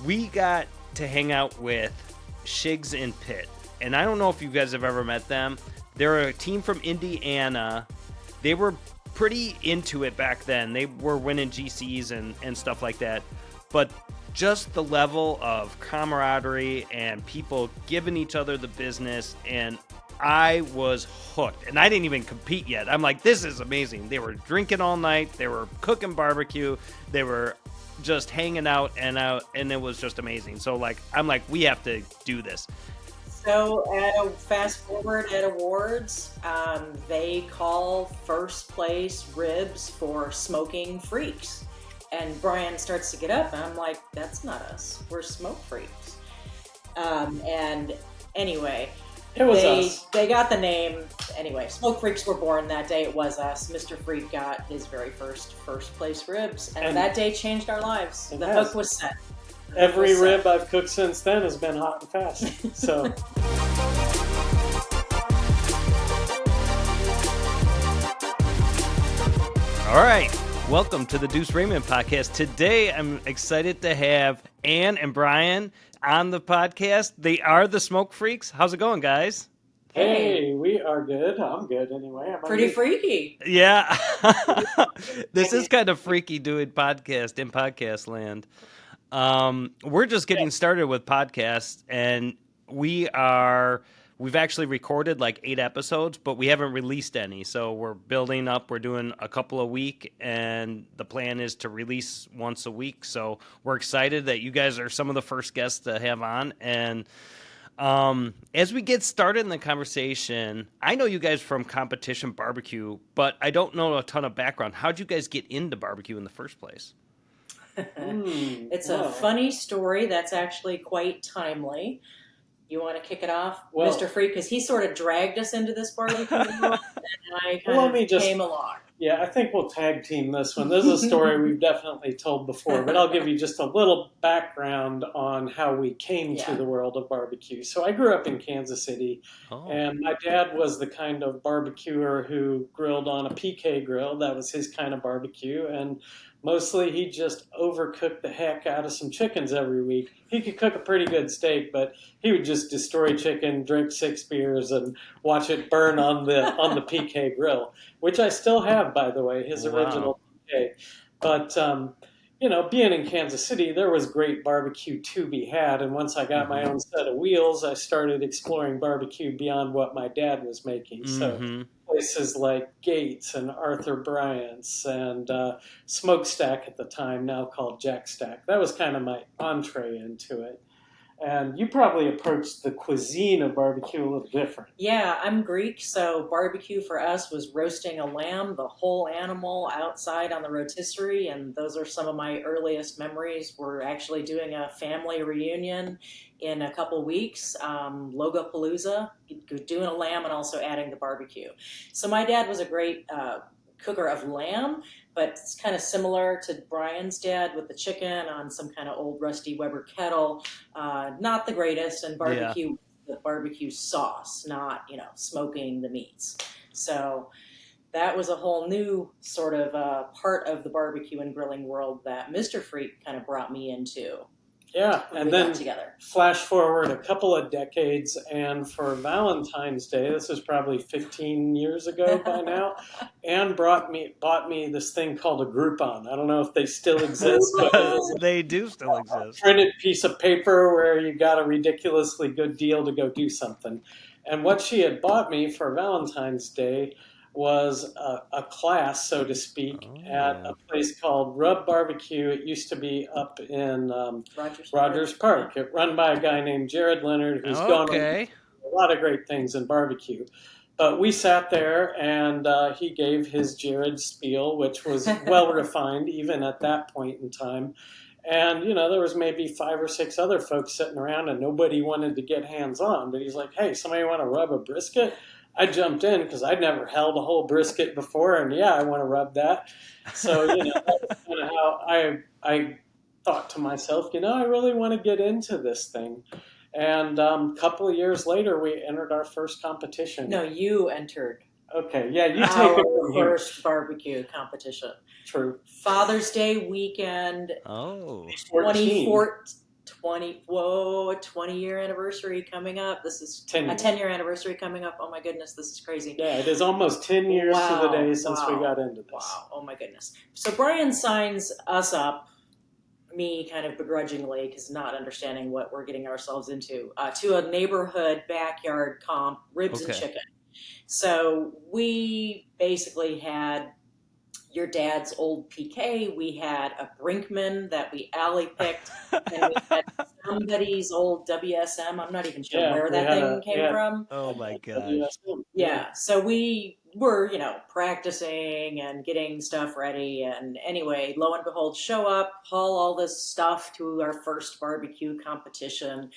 we got to hang out with Shigs and Pitt. And I don't know if you guys have ever met them. They're a team from Indiana. They were pretty into it back then. They were winning GCs and stuff like that. But just the level of camaraderie and people giving each other the business, and I was hooked. And I didn't even compete yet. I'm like, this is amazing. They were drinking all night. They were cooking barbecue. They were just hanging out, and it was just amazing. So I'm like, we have to do this. So fast forward at awards, they call first place ribs for smoking freaks. And Brian starts to get up, and I'm like, that's not us. We're smoke freaks. And anyway, it was us. They got the name. Anyway, smoke freaks were born that day. It was us. Mr. Freak got his very first place ribs. And that day changed our lives. The hook was set. Every rib I've cooked since then has been hot and fast. So. All right. Welcome to the Duce Raymond Podcast. Today, I'm excited to have Ann and Brian on the podcast. They are the Smoke Freaks. How's it going, guys? Hey, we are good. I'm good anyway. Pretty freaky. Yeah. This is kind of freaky doing podcast in podcast land. We're just getting started with podcasts, and we've actually recorded 8 episodes, but we haven't released any. So we're building up. We're doing a couple a week, and the plan is to release once a week. So we're excited that you guys are some of the first guests to have on. And as we get started in the conversation, I know you guys from competition barbecue, but I don't know a ton of background. How'd you guys get into barbecue in the first place? It's a funny story that's actually quite timely. You want to kick it off, Mr. Freak? Because he sort of dragged us into this barbecue world, and I kind of came along. Yeah, I think we'll tag team this one. This is a story we've definitely told before, but I'll give you just a little background on how we came to the world of barbecue. So I grew up in Kansas City, and my dad was the kind of barbecuer who grilled on a PK grill. That was his kind of barbecue, and mostly he just overcooked the heck out of some chickens every week. He could cook a pretty good steak, but he would just destroy chicken, drink 6 beers, and watch it burn on the PK grill, which I still have, by the way, his original PK. But, being in Kansas City, there was great barbecue to be had. And once I got my own set of wheels, I started exploring barbecue beyond what my dad was making. So places like Gates and Arthur Bryant's and Smokestack at the time, now called Jack Stack. That was kind of my entree into it. And you probably approached the cuisine of barbecue a little different. Yeah, I'm Greek, so barbecue for us was roasting a lamb, the whole animal, outside on the rotisserie, and those are some of my earliest memories. We're actually doing a family reunion in a couple weeks, Logopalooza, doing a lamb and also adding the barbecue. So my dad was a great cooker of lamb, but it's kind of similar to Brian's dad with the chicken on some kind of old rusty Weber kettle. Not the greatest, and barbecue, the barbecue sauce, not, smoking the meats. So that was a whole new sort of part of the barbecue and grilling world that Mr. Freak kind of brought me into. Yeah, and then flash forward a couple of decades, and for Valentine's Day, this is probably 15 years ago by now, Anne bought me this thing called a Groupon. I don't know if they still exist, but they do still exist. A printed piece of paper where you got a ridiculously good deal to go do something. And what she had bought me for Valentine's Day was a class, so to speak, at a place called Rub Barbecue. It used to be up in Rogers Park. It run by a guy named Jared Leonard, who's gone on a lot of great things in barbecue. But we sat there, and he gave his Jared spiel, which was well refined even at that point in time. And, there was maybe 5 or 6 other folks sitting around, and nobody wanted to get hands-on. But he's like, hey, somebody want to rub a brisket? I jumped in because I'd never held a whole brisket before, and I want to rub that. So, that's kind of how I thought to myself, I really want to get into this thing. And a couple of years later, we entered our first competition. No, you entered. Okay, yeah, you take it from here. First barbecue competition. True. Father's Day weekend. 2014. 20-year anniversary coming up. This is 10-year anniversary coming up. Oh my goodness, this is crazy. Yeah, it is almost 10 years to the day since we got into this. Wow, oh my goodness. So Brian signs us up, me kind of begrudgingly, because not understanding what we're getting ourselves into, to a neighborhood backyard comp, ribs and chicken. So we basically had your dad's old PK. We had a Brinkman that we alley picked, and we had somebody's old WSM. I'm not even sure where that thing came from. Oh my gosh. Yeah. So we were, practicing and getting stuff ready. And anyway, lo and behold, show up, haul all this stuff to our first barbecue competition.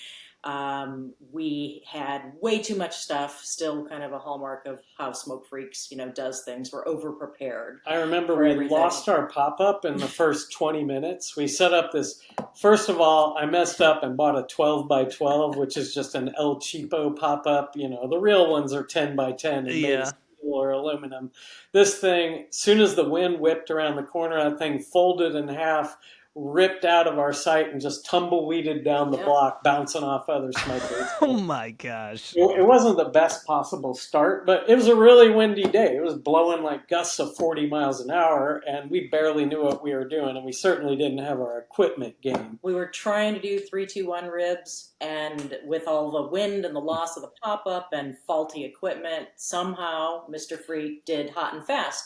We had way too much stuff, still kind of a hallmark of how Smoke Freaks, does things. We're over-prepared. I remember we lost our pop-up in the first 20 minutes. We set up this, first of all, I messed up and bought a 12 by 12, which is just an El Cheapo pop-up. The real ones are 10 by 10 and made of steel or aluminum. This thing, as soon as the wind whipped around the corner, that thing folded in half, ripped out of our sight and just tumbleweeded down the block, bouncing off other smokers. Oh my gosh. It wasn't the best possible start, but it was a really windy day. It was blowing like gusts of 40 miles an hour, and we barely knew what we were doing, and we certainly didn't have our equipment game. We were trying to do 3-2-1 ribs, and with all the wind and the loss of the pop-up and faulty equipment, somehow Mr. Freak did hot and fast.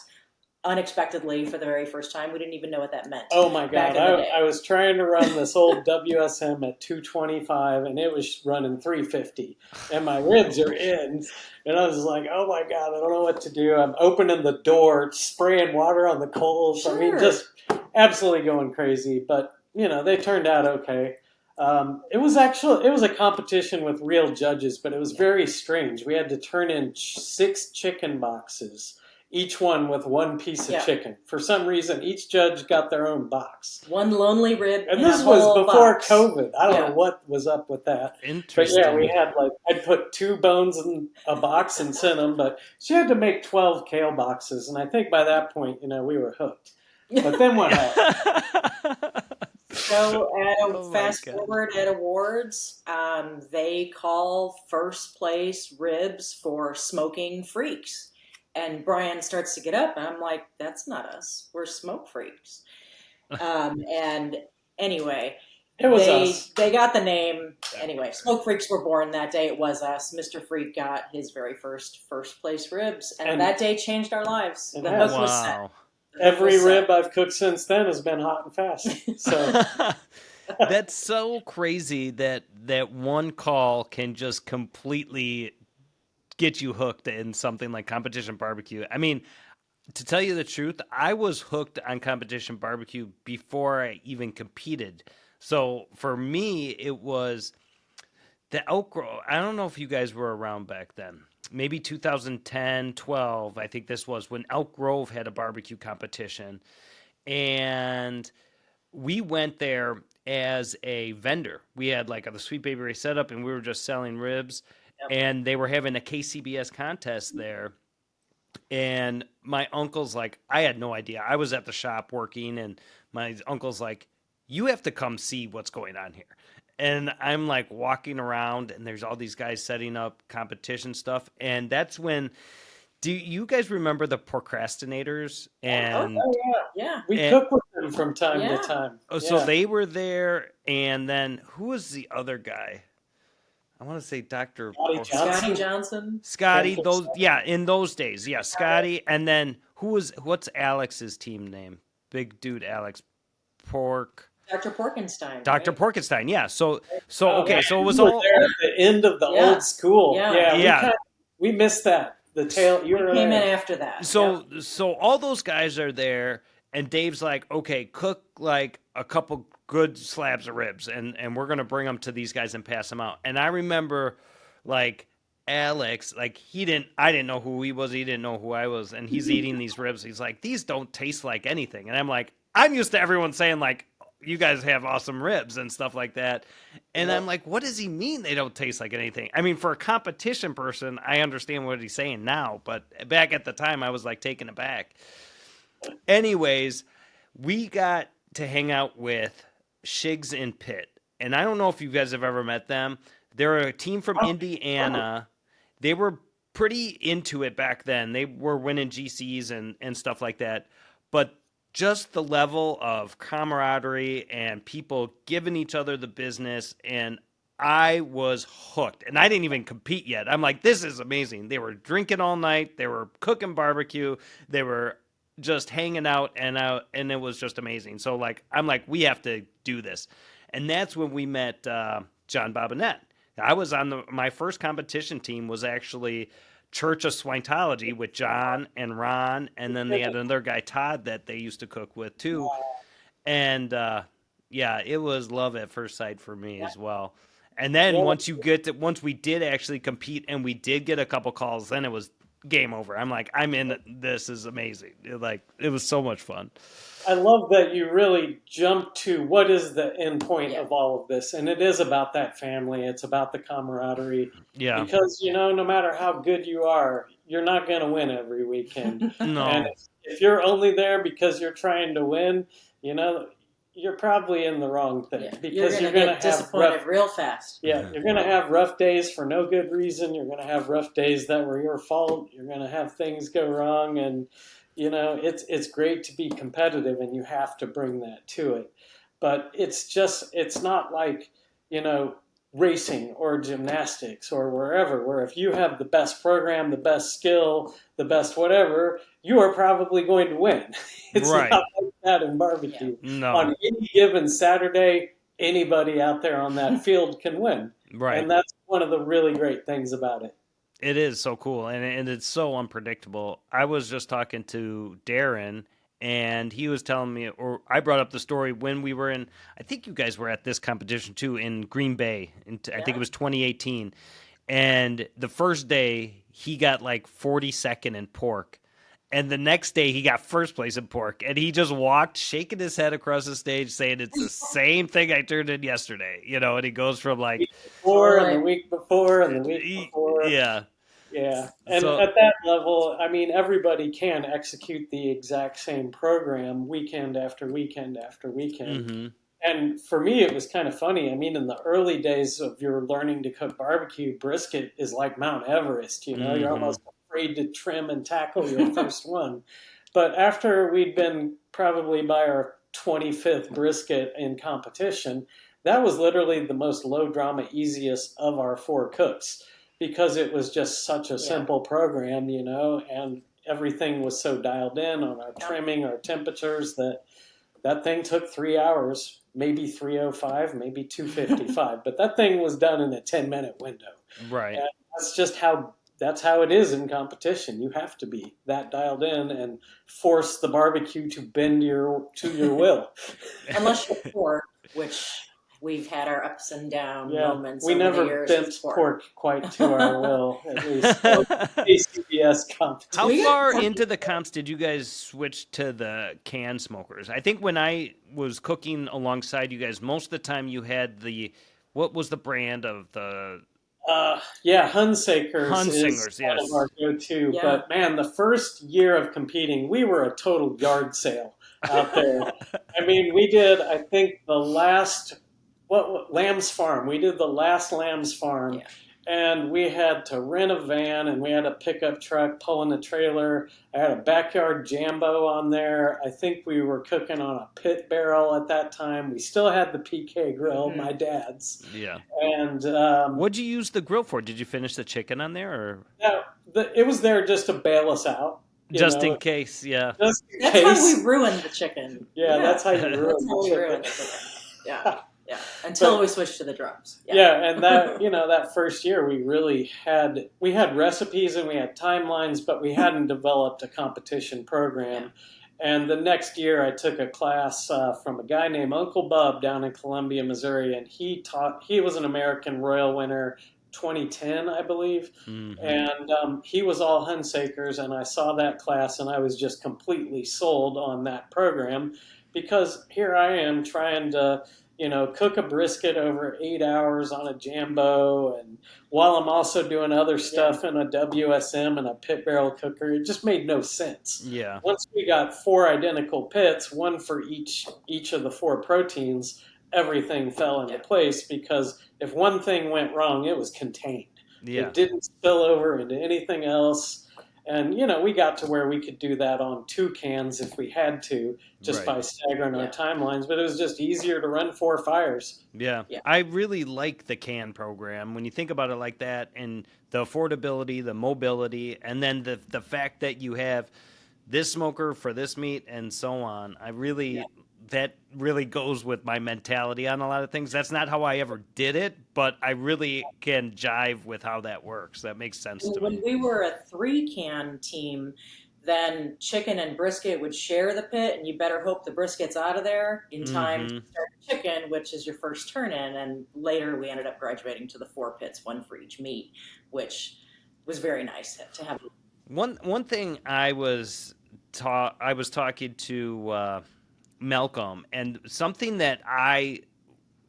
Unexpectedly, for the very first time. We didn't even know what that meant. Oh my God. I was trying to run this old WSM at 225 and it was running 350 and my ribs are in and I was like, oh my God, I don't know what to do. I'm opening the door, spraying water on the coals. Sure. I mean, just absolutely going crazy, but they turned out okay. It was a competition with real judges, but it was very strange. We had to turn in 6 chicken boxes, each one with one piece of chicken. For some reason, each judge got their own box. One lonely rib. And this was before COVID. I don't know what was up with that. Interesting. But we had I'd put 2 bones in a box and sent them, but she had to make 12 kale boxes. And I think by that point, we were hooked. But then what happened? So fast forward at awards, they call first place ribs for Smoking Freaks. And Brian starts to get up, and I'm like, that's not us. We're Smoke Freaks. And anyway, it was us. They got the name. Anyway, Smoke Freaks were born that day. It was us. Mr. Freak got his very first place ribs. And that day changed our lives. The hook was set. Every rib I've cooked since then has been hot and fast. So that's so crazy that one call can just completely get you hooked in something like competition barbecue. I mean, to tell you the truth, I was hooked on competition barbecue before I even competed. So for me, it was the Elk Grove. I don't know if you guys were around back then. Maybe 2010, 12, I think this was when Elk Grove had a barbecue competition. And we went there as a vendor. We had the Sweet Baby Ray setup, and we were just selling ribs. And they were having a KCBS contest there. And my uncle's like, I had no idea. I was at the shop working, and my uncle's like, you have to come see what's going on here. And I'm walking around, and there's all these guys setting up competition stuff. And that's when, do you guys remember the procrastinators? And yeah. We cook with them from time to time. Oh, so they were there. And then who was the other guy? I want to say Dr. Scotty Johnson. Scotty, in those days. Yeah, Scotty. And then what's Alex's team name? Big dude Alex. Dr. Porkenstein. Dr. Right? Porkenstein, yeah. So it was all there at the end of the old school. Yeah. We missed that. The tail you came in after that. So all those guys are there, and Dave's like, okay, cook a couple good slabs of ribs, and we're gonna bring them to these guys and pass them out. And I remember Alex, I didn't know who he was, he didn't know who I was, and he's eating these ribs. He's like, these don't taste like anything. And I'm like, I'm used to everyone saying you guys have awesome ribs and stuff like that. And I'm like, what does he mean they don't taste like anything? I mean, for a competition person, I understand what he's saying now, but back at the time I was taken aback. Anyways, we got to hang out with Shigs and Pitt. and I don't know if you guys have ever met them. They're a team from Indiana. They were pretty into it back then. They were winning GCs and stuff like that. But just the level of camaraderie and people giving each other the business, and I was hooked. And I didn't even compete yet. I'm like, this is amazing. They were drinking all night. They were cooking barbecue. They were just hanging out, and it was just amazing. So like, I'm like, we have to do this. And that's when we met John Bobinette. I was on my first competition team was actually Church of Swintology with John and Ron, and then they had another guy, Todd, that they used to cook with too. And yeah, it was love at first sight for me as well. And then once we did actually compete and we did get a couple calls, then it was game over. I'm like, I'm in. This is amazing. It was so much fun. I love that you really jumped to what is the end point of all of this. And it is about that family. It's about the camaraderie. Yeah. Because, no matter how good you are, you're not going to win every weekend. No. And if you're only there because you're trying to win, you're probably in the wrong thing. Yeah. Because you're going to get disappointed real fast. Yeah, you're going to have rough days for no good reason. You're going to have rough days that were your fault. You're going to have things go wrong. And it's great to be competitive, and you have to bring that to it. But it's not like, racing or gymnastics or wherever, where if you have the best program, the best skill, the best whatever, you are probably going to win. It's right. not like that in barbecue. Yeah. No. On any given Saturday, anybody out there on that field can win. Right. And that's one of the really great things about it. It is so cool, and it's so unpredictable. I was just talking to Darren, and he was telling me, or I brought up the story when we were in, I think you guys were at this competition too, in Green Bay, I think it was 2018, and the first day, he got like 42nd in pork, and the next day, he got first place in pork, and he just walked, shaking his head across the stage, saying, it's the same thing I turned in yesterday, and he goes from like... the week before, and the week before. Yeah. Yeah, and at that level, I mean, everybody can execute the exact same program weekend after weekend after weekend. Mm-hmm. And for me, it was kind of funny. I mean, in the early days of your learning to cook barbecue, brisket is like Mount Everest, Mm-hmm. You're almost afraid to trim and tackle your first one. But after we'd been probably by our 25th brisket in competition, that was literally the most low drama, easiest of our 4 cooks. Because it was just such a simple program, and everything was so dialed in on our trimming, our temperatures, that thing took 3 hours, maybe 3:05, maybe 2:55. But that thing was done in a 10-minute window. Right. And that's how it is in competition. You have to be that dialed in and force the barbecue to bend to your will. Unless you're poor, which... We've had our ups and down moments. We never bent pork quite to our will, at least. ACBS competition. How far into the comps did you guys switch to the can smokers? I think when I was cooking alongside you guys, most of the time you had what was the brand of the... Hunsaker is yes. one of our go-to. Yeah. But man, the first year of competing, we were a total yard sale out there. I mean, we did, I think, the last... Lamb's Farm. We did the last Lamb's Farm, and we had to rent a van, and we had a pickup truck pulling a trailer. I had a backyard Jambo on there. I think we were cooking on a pit barrel at that time. We still had the PK grill, my dad's. Yeah. And what'd you use the grill for? Did you finish the chicken on there, or? No, it was there just to bail us out. In case, yeah. That's how we ruined the chicken. Yeah, that's how you ruined the chicken. Yeah. Yeah, until we switched to the drums. Yeah, and that that first year we really had recipes and we had timelines, but we hadn't developed a competition program. Yeah. And the next year I took a class from a guy named Uncle Bub down in Columbia, Missouri, and he was an American Royal winner 2010, I believe. Mm-hmm. And he was all Hunsakers, and I saw that class and I was just completely sold on that program because here I am trying to cook a brisket over 8 hours on a Jambo, and while I'm also doing other stuff in a WSM and a pit barrel cooker, it just made no sense. Yeah. Once we got 4 identical pits, one for each of the 4 proteins, everything fell into place, because if one thing went wrong, it was contained. Yeah. It didn't spill over into anything else. And, we got to where we could do that on 2 cans if we had to, just by staggering our timelines. But it was just easier to run 4 fires. Yeah. I really like the can program when you think about it like that, and the affordability, the mobility, and then the fact that you have this smoker for this meat and so on. That really goes with my mentality on a lot of things. That's not how I ever did it, but I really can jive with how that works. That makes sense to me. When we were a 3-can team, then chicken and brisket would share the pit, and you better hope the brisket's out of there in time to start chicken, which is your first turn in. And later we ended up graduating to the 4 pits, 1 for each meat, which was very nice to have. One thing I was talking to Malcolm, and something that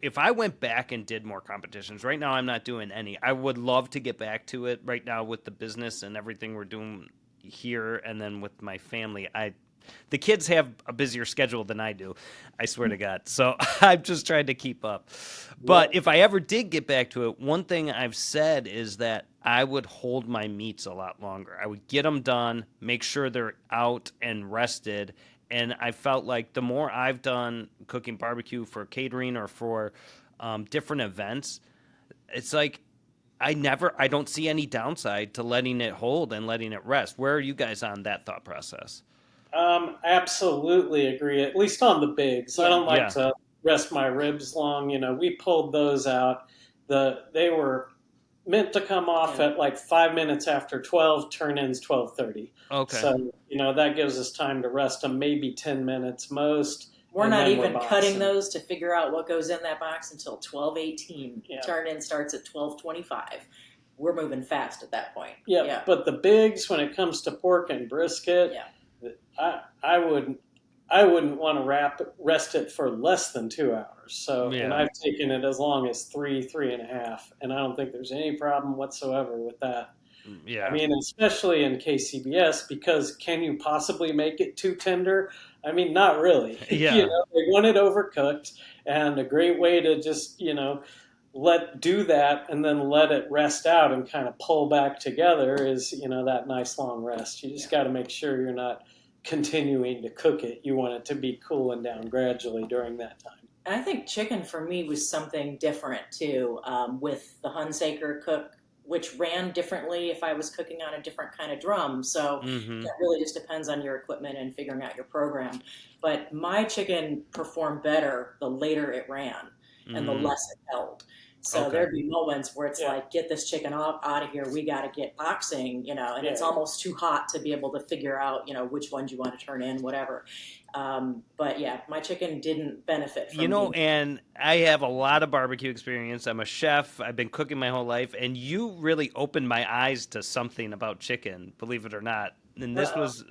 if I went back and did more competitions, right now I'm not doing any. I would love to get back to it right now with the business and everything we're doing here, and then with my family. The kids have a busier schedule than I do, I swear to God. So I'm just trying to keep up. But if I ever did get back to it, one thing I've said is that I would hold my meats a lot longer. I would get them done, make sure they're out and rested. And I felt like the more I've done cooking barbecue for catering or for different events, it's like I don't see any downside to letting it hold and letting it rest. Where are you guys on that thought process? Absolutely agree, at least on the bigs. I don't like to rest my ribs long. We pulled those out. They were meant to come off at like 5 minutes after 12, turn-ins 12:30. Okay. So, that gives us time to rest them, maybe 10 minutes most. We're not even cutting those to figure out what goes in that box until 12:18. Turn-in starts at 12:25. We're moving fast at that point. Yeah, but the bigs, when it comes to pork and brisket, I wouldn't want to rest it for less than 2 hours. So, and I've taken it as long as 3.5, and I don't think there's any problem whatsoever with that. Yeah. I mean, especially in KCBS, because can you possibly make it too tender? I mean, not really. Yeah. They want it overcooked, and a great way to just, do that and then let it rest out and kind of pull back together is, that nice long rest. You just got to make sure you're not continuing to cook it. You want it to be cooling down gradually during that time. And I think chicken for me was something different too, with the Hunsaker cook, which ran differently if I was cooking on a different kind of drum. So that really just depends on your equipment and figuring out your program. But my chicken performed better the later it ran and the less it held. So there'd be moments where it's like, get this chicken out of here. We got to get boxing, and it's almost too hot to be able to figure out, which ones you want to turn in, whatever. But my chicken didn't benefit from and I have a lot of barbecue experience. I'm a chef. I've been cooking my whole life, and you really opened my eyes to something about chicken, believe it or not. And this was,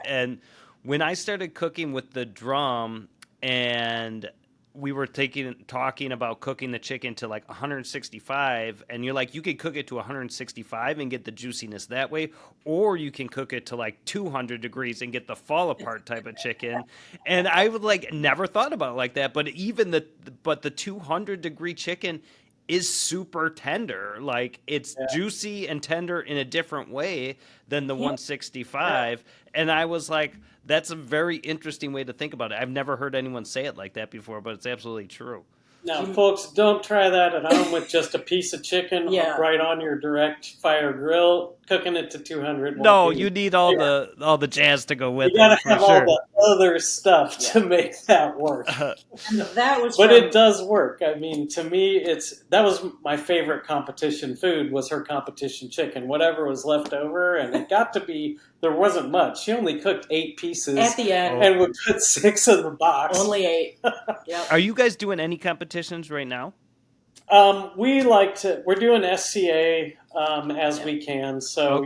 and when I started cooking with the drum, and we were talking about cooking the chicken to like 165, and you're like, you could cook it to 165 and get the juiciness that way, or you can cook it to like 200 degrees and get the fall apart type of chicken. And I would never thought about it like that, but the 200 degree chicken is super tender. Like it's juicy and tender in a different way than the 165. And I was like, that's a very interesting way to think about it. I've never heard anyone say it like that before, but it's absolutely true. Now, folks, don't try that at home with just a piece of chicken right on your direct fire grill, cooking it to 200. No, you need all the jazz to go with it. You gotta have all the other stuff to make that work. But it does work. I mean, to me, that was my favorite competition food, was her competition chicken. Whatever was left over, and it got to be, there wasn't much. She only cooked 8 pieces at the end, and would put 6 in the box. Only 8. Are you guys doing any competitions right now? We're doing SCA as we can. So,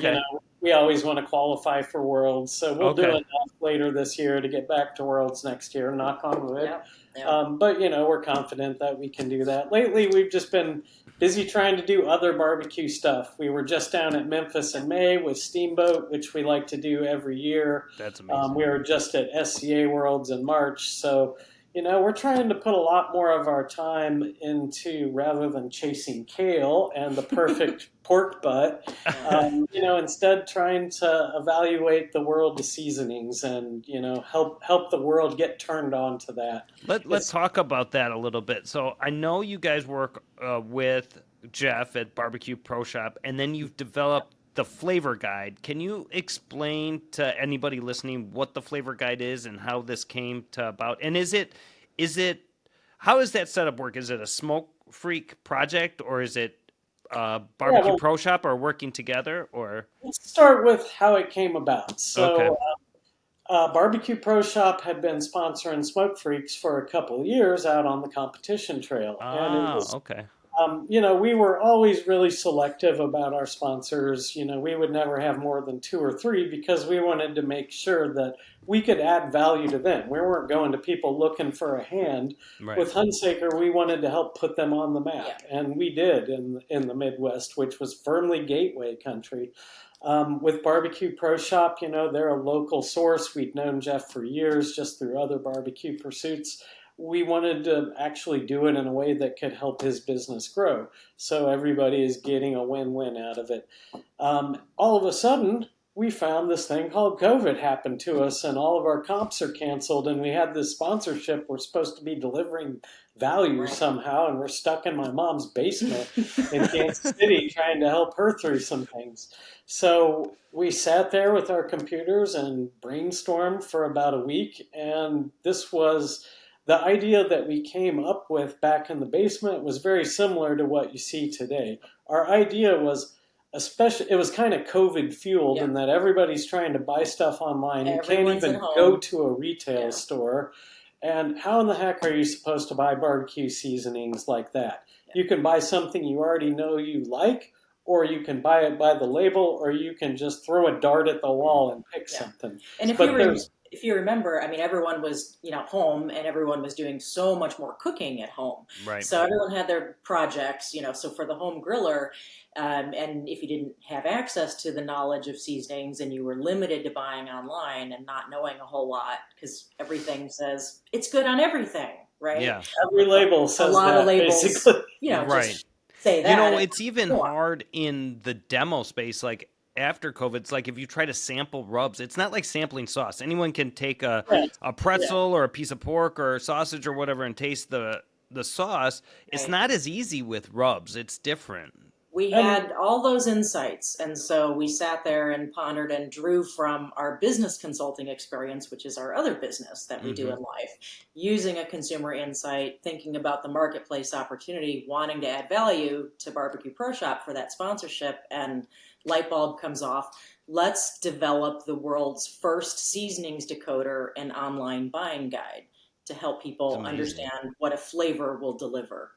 we always want to qualify for Worlds. So we'll do enough later this year to get back to Worlds next year, knock on wood. But, we're confident that we can do that. Lately, we've just been busy trying to do other barbecue stuff. We were just down at Memphis in May with Steamboat, which we like to do every year. That's amazing. We were just at SCA Worlds in March. So, we're trying to put a lot more of our time into, rather than chasing kale and the perfect pork butt, instead trying to evaluate the world of seasonings and, help the world get turned on to that. Let's talk about that a little bit. So I know you guys work with Jeff at BBQ Pro Shop, and then you've developed the flavor guide. Can you explain to anybody listening what the flavor guide is and how this came to about? And how does that setup work? Is it a Smoke Freak project, or is it BBQ Pro Shop, or working together? Or let's start with how it came about. So okay. BBQ Pro Shop had been sponsoring Smoke Freaks for a couple of years out on the competition trail. Okay. We were always really selective about our sponsors. We would never have more than 2 or 3 because we wanted to make sure that we could add value to them. We weren't going to people looking for a hand. Right. With Hunsaker, we wanted to help put them on the map, and we did in the Midwest, which was firmly gateway country. With BBQ Pro Shop, they're a local source. We'd known Jeff for years just through other barbecue pursuits. We wanted to actually do it in a way that could help his business grow. So everybody is getting a win-win out of it. All of a sudden, we found this thing called COVID happened to us, and all of our comps are canceled, and we had this sponsorship. We're supposed to be delivering value somehow, and we're stuck in my mom's basement in Kansas City trying to help her through some things. So we sat there with our computers and brainstormed for about a week, and this was the idea that we came up with back in the basement. Was very similar to what you see today. Our idea was, it was kind of COVID fueled in that everybody's trying to buy stuff online. You can't even go to a retail store. And how in the heck are you supposed to buy barbecue seasonings like that? You can buy something you already know you like, or you can buy it by the label, or you can just throw a dart at the wall and pick something. And if you remember, everyone was, home, and everyone was doing so much more cooking at home. Right. So everyone had their projects, so for the home griller, and if you didn't have access to the knowledge of seasonings and you were limited to buying online and not knowing a whole lot, because everything says it's good on everything, right? Yeah. Every label says a lot of labels, basically. Right. Just say that. It's even hard in the demo space, like after COVID. It's like if you try to sample rubs, it's not like sampling sauce. Anyone can take a pretzel or a piece of pork or sausage or whatever and taste the sauce. It's not as easy with rubs. It's different. We had all those insights, and so we sat there and pondered and drew from our business consulting experience, which is our other business that we do in life, using a consumer insight, thinking about the marketplace opportunity, wanting to add value to BBQ Pro Shop for that sponsorship, and light bulb comes off. Let's develop the world's first seasonings decoder and online buying guide to help people understand what a flavor will deliver.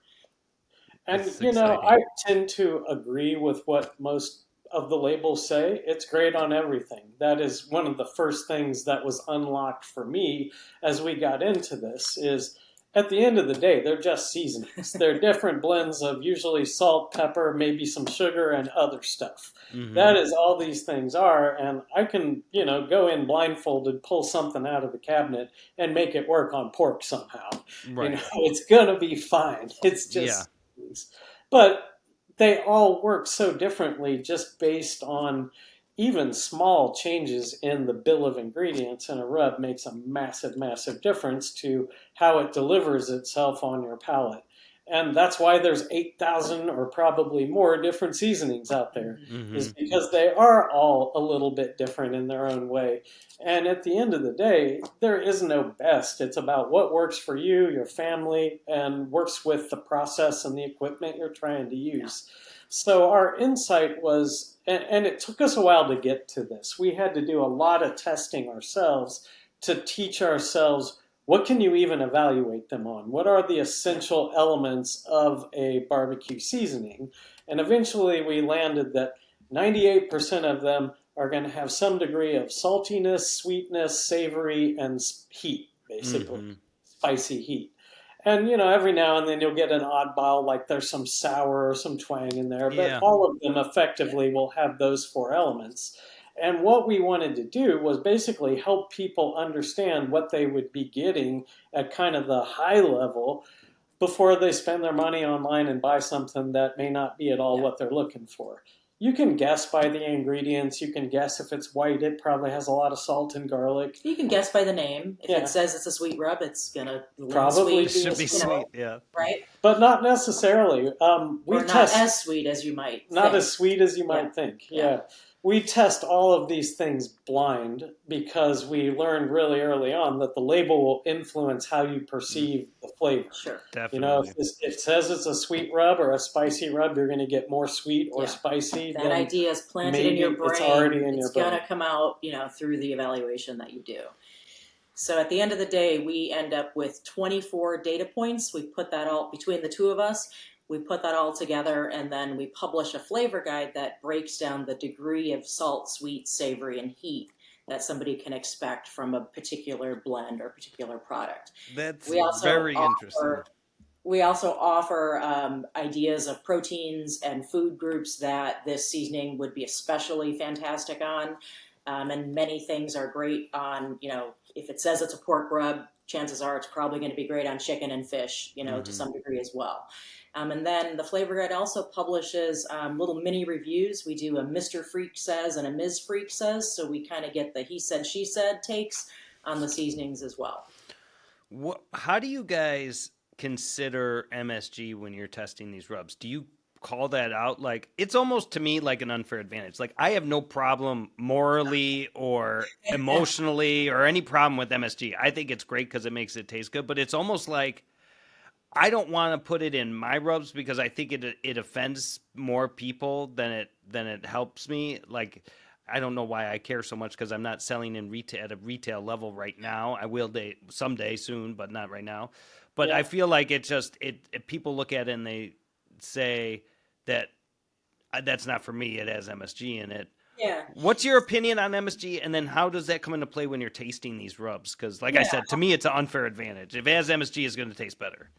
And, I tend to agree with what most of the labels say. It's great on everything. That is one of the first things that was unlocked for me as we got into this is, at the end of the day, they're just seasonings. They're different blends of usually salt, pepper, maybe some sugar, and other stuff. That is all these things are. And I can, go in blindfolded, pull something out of the cabinet, and make it work on pork somehow. Right. It's going to be fine. It's just... But they all work so differently just based on even small changes in the bill of ingredients in a rub makes a massive, massive difference to how it delivers itself on your palate. And that's why there's 8,000 or probably more different seasonings out there, is because they are all a little bit different in their own way. And at the end of the day, there is no best. It's about what works for you, your family, and works with the process and the equipment you're trying to use. So our insight was, and it took us a while to get to this. We had to do a lot of testing ourselves to teach ourselves, what can you even evaluate them on? What are the essential elements of a barbecue seasoning? And eventually we landed that 98% of them are going to have some degree of saltiness, sweetness, savory, and heat, basically. Spicy heat. And, every now and then you'll get an oddball, like there's some sour or some twang in there, but all of them effectively will have those 4 elements. And what we wanted to do was basically help people understand what they would be getting at kind of the high level before they spend their money online and buy something that may not be at all what they're looking for. You can guess by the ingredients. You can guess if it's white, it probably has a lot of salt and garlic. You can guess by the name. If it says it's a sweet rub, it's going to probably should be sweet, right? But not necessarily. Or not as sweet as you might Not as sweet as you might think, We test all of these things blind because we learned really early on that the label will influence how you perceive the flavor. Sure. Definitely. You know, if it says it's a sweet rub or a spicy rub, you're going to get more sweet or spicy. That idea is planted in your brain. It's already in your brain. It's going to come out, through the evaluation that you do. So at the end of the day, we end up with 24 data points. We put that all between the two of us. We put that all together, and then we publish a flavor guide that breaks down the degree of salt, sweet, savory, and heat that somebody can expect from a particular blend or particular product. That's very interesting. We also offer ideas of proteins and food groups that this seasoning would be especially fantastic on. And many things are great on, if it says it's a pork rub, chances are it's probably going to be great on chicken and fish, to some degree as well. And then the Flavor Guide also publishes little mini reviews. We do a Mr. Freak Says and a Ms. Freak Says, so we kind of get the he said, she said takes on the seasonings as well. How do you guys consider MSG when you're testing these rubs? Do you call that out? Like, it's almost to me like an unfair advantage. Like, I have no problem morally or emotionally or any problem with MSG. I think it's great because it makes it taste good, but it's almost like I don't want to put it in my rubs because I think it offends more people than it helps me. Like, I don't know why I care so much because I'm not selling in retail at a retail level right now. I will someday soon, but not right now. But I feel like it people look at it and they say that that's not for me. It has MSG in it. Yeah. What's your opinion on MSG, and then how does that come into play when you're tasting these rubs? Because, like I said, to me, it's an unfair advantage. If it has MSG, it's going to taste better.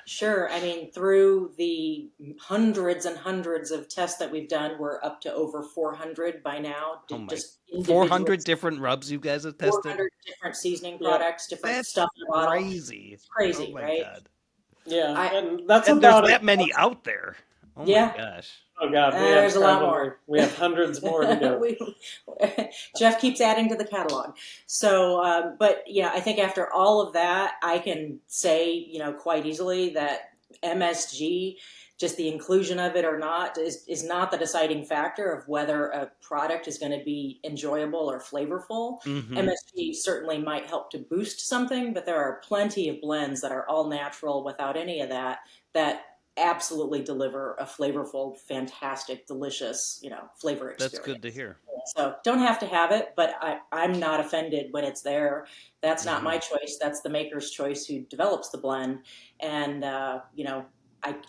Sure. I mean, through the hundreds and hundreds of tests that we've done, we're up to over 400 by now. 400 different rubs you guys have tested? 400 different seasoning products, different stuff in the bottle. Crazy. It's crazy, right? God. Yeah, and there's that many out there. Oh my gosh. Oh God, there's a lot more. We have hundreds more to go. Jeff keeps adding to the catalog. So, but I think after all of that, I can say, quite easily that MSG, just the inclusion of it or not, is not the deciding factor of whether a product is going to be enjoyable or flavorful. Mm-hmm. MSG certainly might help to boost something, but there are plenty of blends that are all natural without any of that absolutely deliver a flavorful, fantastic, delicious, flavor experience. That's good to hear. So don't have to have it, but I'm not offended when it's there. That's not my choice. That's the maker's choice who develops the blend. And,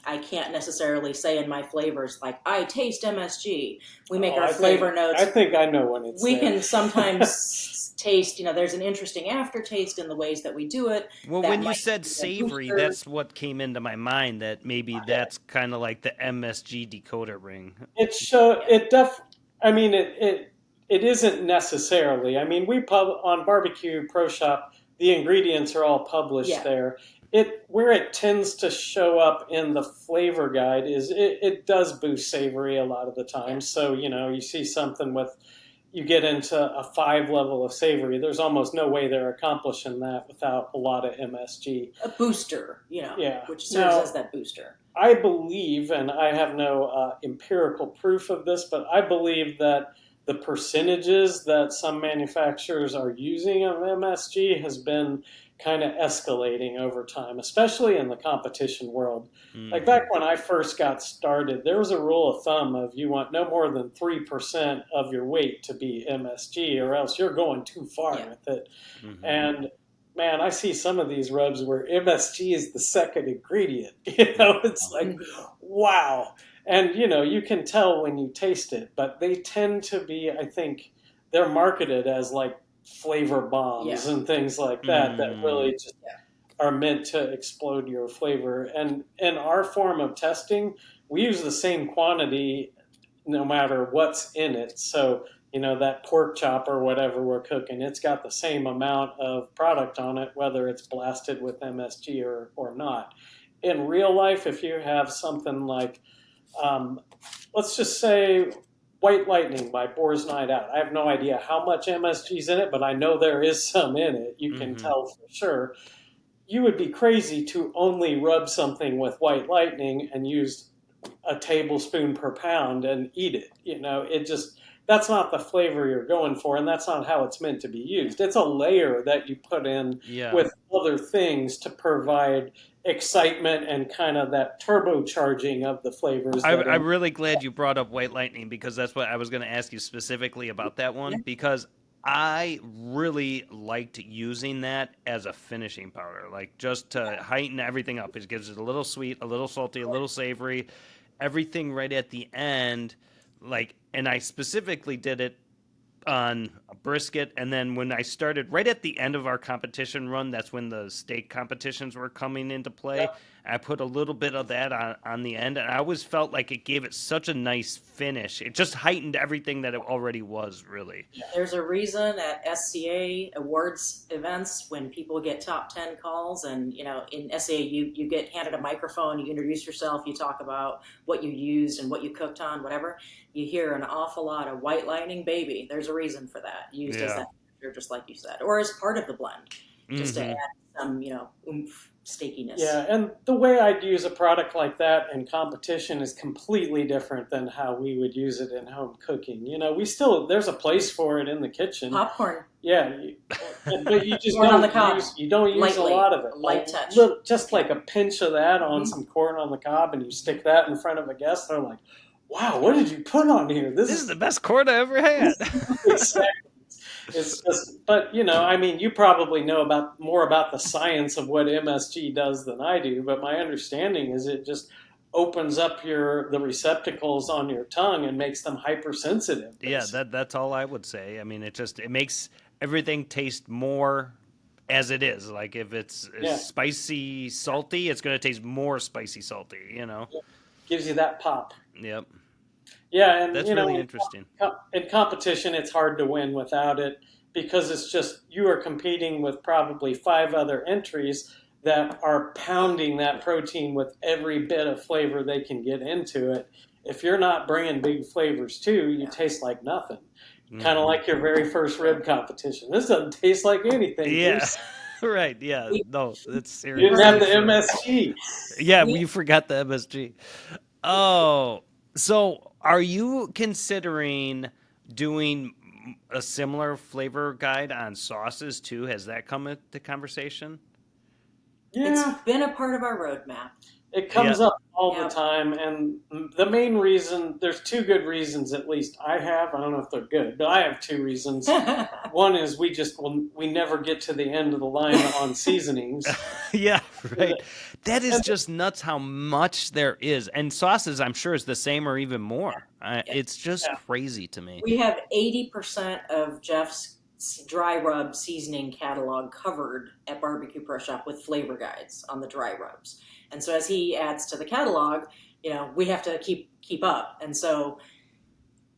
I can't necessarily say in my flavors, like, I taste MSG. We make our flavor notes. I think I know when it's We there. can sometimes taste, there's an interesting aftertaste in the ways that we do it. Well, when you said savory, that's what came into my mind, that maybe that's kind of like the MSG decoder ring. It isn't necessarily. I mean, on BBQ Pro Shop, the ingredients are all published there. Where it tends to show up in the flavor guide is it does boost savory a lot of the time. Yeah. So, you see something you get into a 5 level of savory. There's almost no way they're accomplishing that without a lot of MSG. A booster, which serves as that booster. I believe, and I have no empirical proof of this, but I believe that the percentages that some manufacturers are using of MSG has been kind of escalating over time, especially in the competition world. Like back when I first got started, there was a rule of thumb of you want no more than 3% of your weight to be MSG or else you're going too far with it. Mm-hmm. And man, I see some of these rubs where MSG is the second ingredient. It's like, wow. And, you can tell when you taste it, but they tend to be, I think, they're marketed as like flavor bombs and things like that really just are meant to explode your flavor. And in our form of testing, we use the same quantity no matter what's in it. So that pork chop or whatever we're cooking, it's got the same amount of product on it, whether it's blasted with MSG or not. In real life, if you have something like, let's just say, White Lightning by Boar's Night Out. I have no idea how much MSG is in it, but I know there is some in it. You can tell for sure. You would be crazy to only rub something with White Lightning and use a tablespoon per pound and eat it. That's not the flavor you're going for, and that's not how it's meant to be used. It's a layer that you put in with other things to provide excitement and kind of that turbocharging of the flavors. I'm really glad you brought up White Lightning, because that's what I was going to ask you specifically about that one, because I really liked using that as a finishing powder, like just to heighten everything up. It gives it a little sweet, a little salty, a little savory, everything right at the end. And I specifically did it on a brisket, and then when I started right at the end of our competition run, that's when the steak competitions were coming into play. Yeah. I put a little bit of that on the end, and I always felt like it gave it such a nice finish. It just heightened everything that it already was, really. There's a reason at SCA awards events when people get top 10 calls, and in SCA you get handed a microphone, you introduce yourself, you talk about what you used and what you cooked on, whatever. You hear an awful lot of White Lightning Baby. There's a reason for that, used as that, just like you said, or as part of the blend, just to add some oomph, steakiness. Yeah, and the way I'd use a product like that in competition is completely different than how we would use it in home cooking. There's a place for it in the kitchen. Popcorn. Yeah, but you just don't use a lot of it. Light touch. Just like a pinch of that on some corn on the cob, and you stick that in front of a guest, they're like, wow, what did you put on here? This is the best corn I ever had. Exactly. It's just, but you probably know more about the science of what MSG does than I do. But my understanding is it just opens up the receptacles on your tongue and makes them hypersensitive. Yeah, that's all I would say. It makes everything taste more as it is. Like if it's spicy, salty, it's going to taste more spicy, salty. Yeah. Gives you that pop. Yep. Yeah, and that's really interesting. In competition, it's hard to win without it, because it's just you are competing with probably 5 other entries that are pounding that protein with every bit of flavor they can get into it. If you're not bringing big flavors too, you taste like nothing. Kind of like your very first rib competition. This doesn't taste like anything. Yeah. Right, yeah. No, that's serious. You didn't have the MSG. Yeah, you forgot the MSG. Oh, so are you considering doing a similar flavor guide on sauces too? Has that come into conversation? Yeah. It's been a part of our roadmap. It comes up all the time, and the main reason, there's 2 good reasons at least I have. I don't know if they're good, but I have 2 reasons. One is we never get to the end of the line on seasonings. Yeah, right. That is just nuts how much there is. And sauces, I'm sure, is the same or even more. It's just crazy to me. We have 80% of Jeff's dry rub seasoning catalog covered at BBQ Pro Shop with flavor guides on the dry rubs. And so as he adds to the catalog, we have to keep up. And so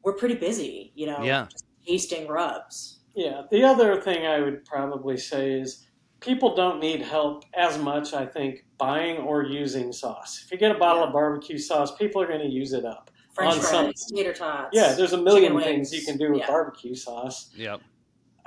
we're pretty busy, just tasting rubs. Yeah. The other thing I would probably say is people don't need help as much, I think, buying or using sauce. If you get a bottle of barbecue sauce, people are going to use it up. French fries, tater tots. Yeah, there's a million things you can do with barbecue sauce. Yep.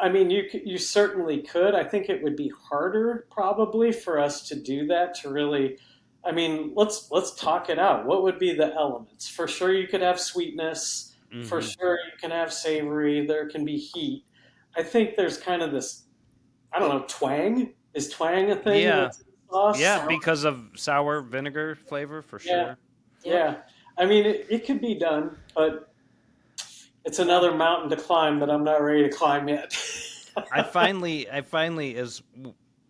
You certainly could. I think it would be harder probably for us to do that, to really, let's talk it out. What would be the elements? For sure you could have sweetness. Mm-hmm. For sure you can have savory. There can be heat. I think there's kind of this, I don't know, twang? Is twang a thing? Yeah. Sauce? Yeah, because of sour vinegar flavor, for sure. Yeah. It could be done, but it's another mountain to climb that I'm not ready to climb yet. I finally is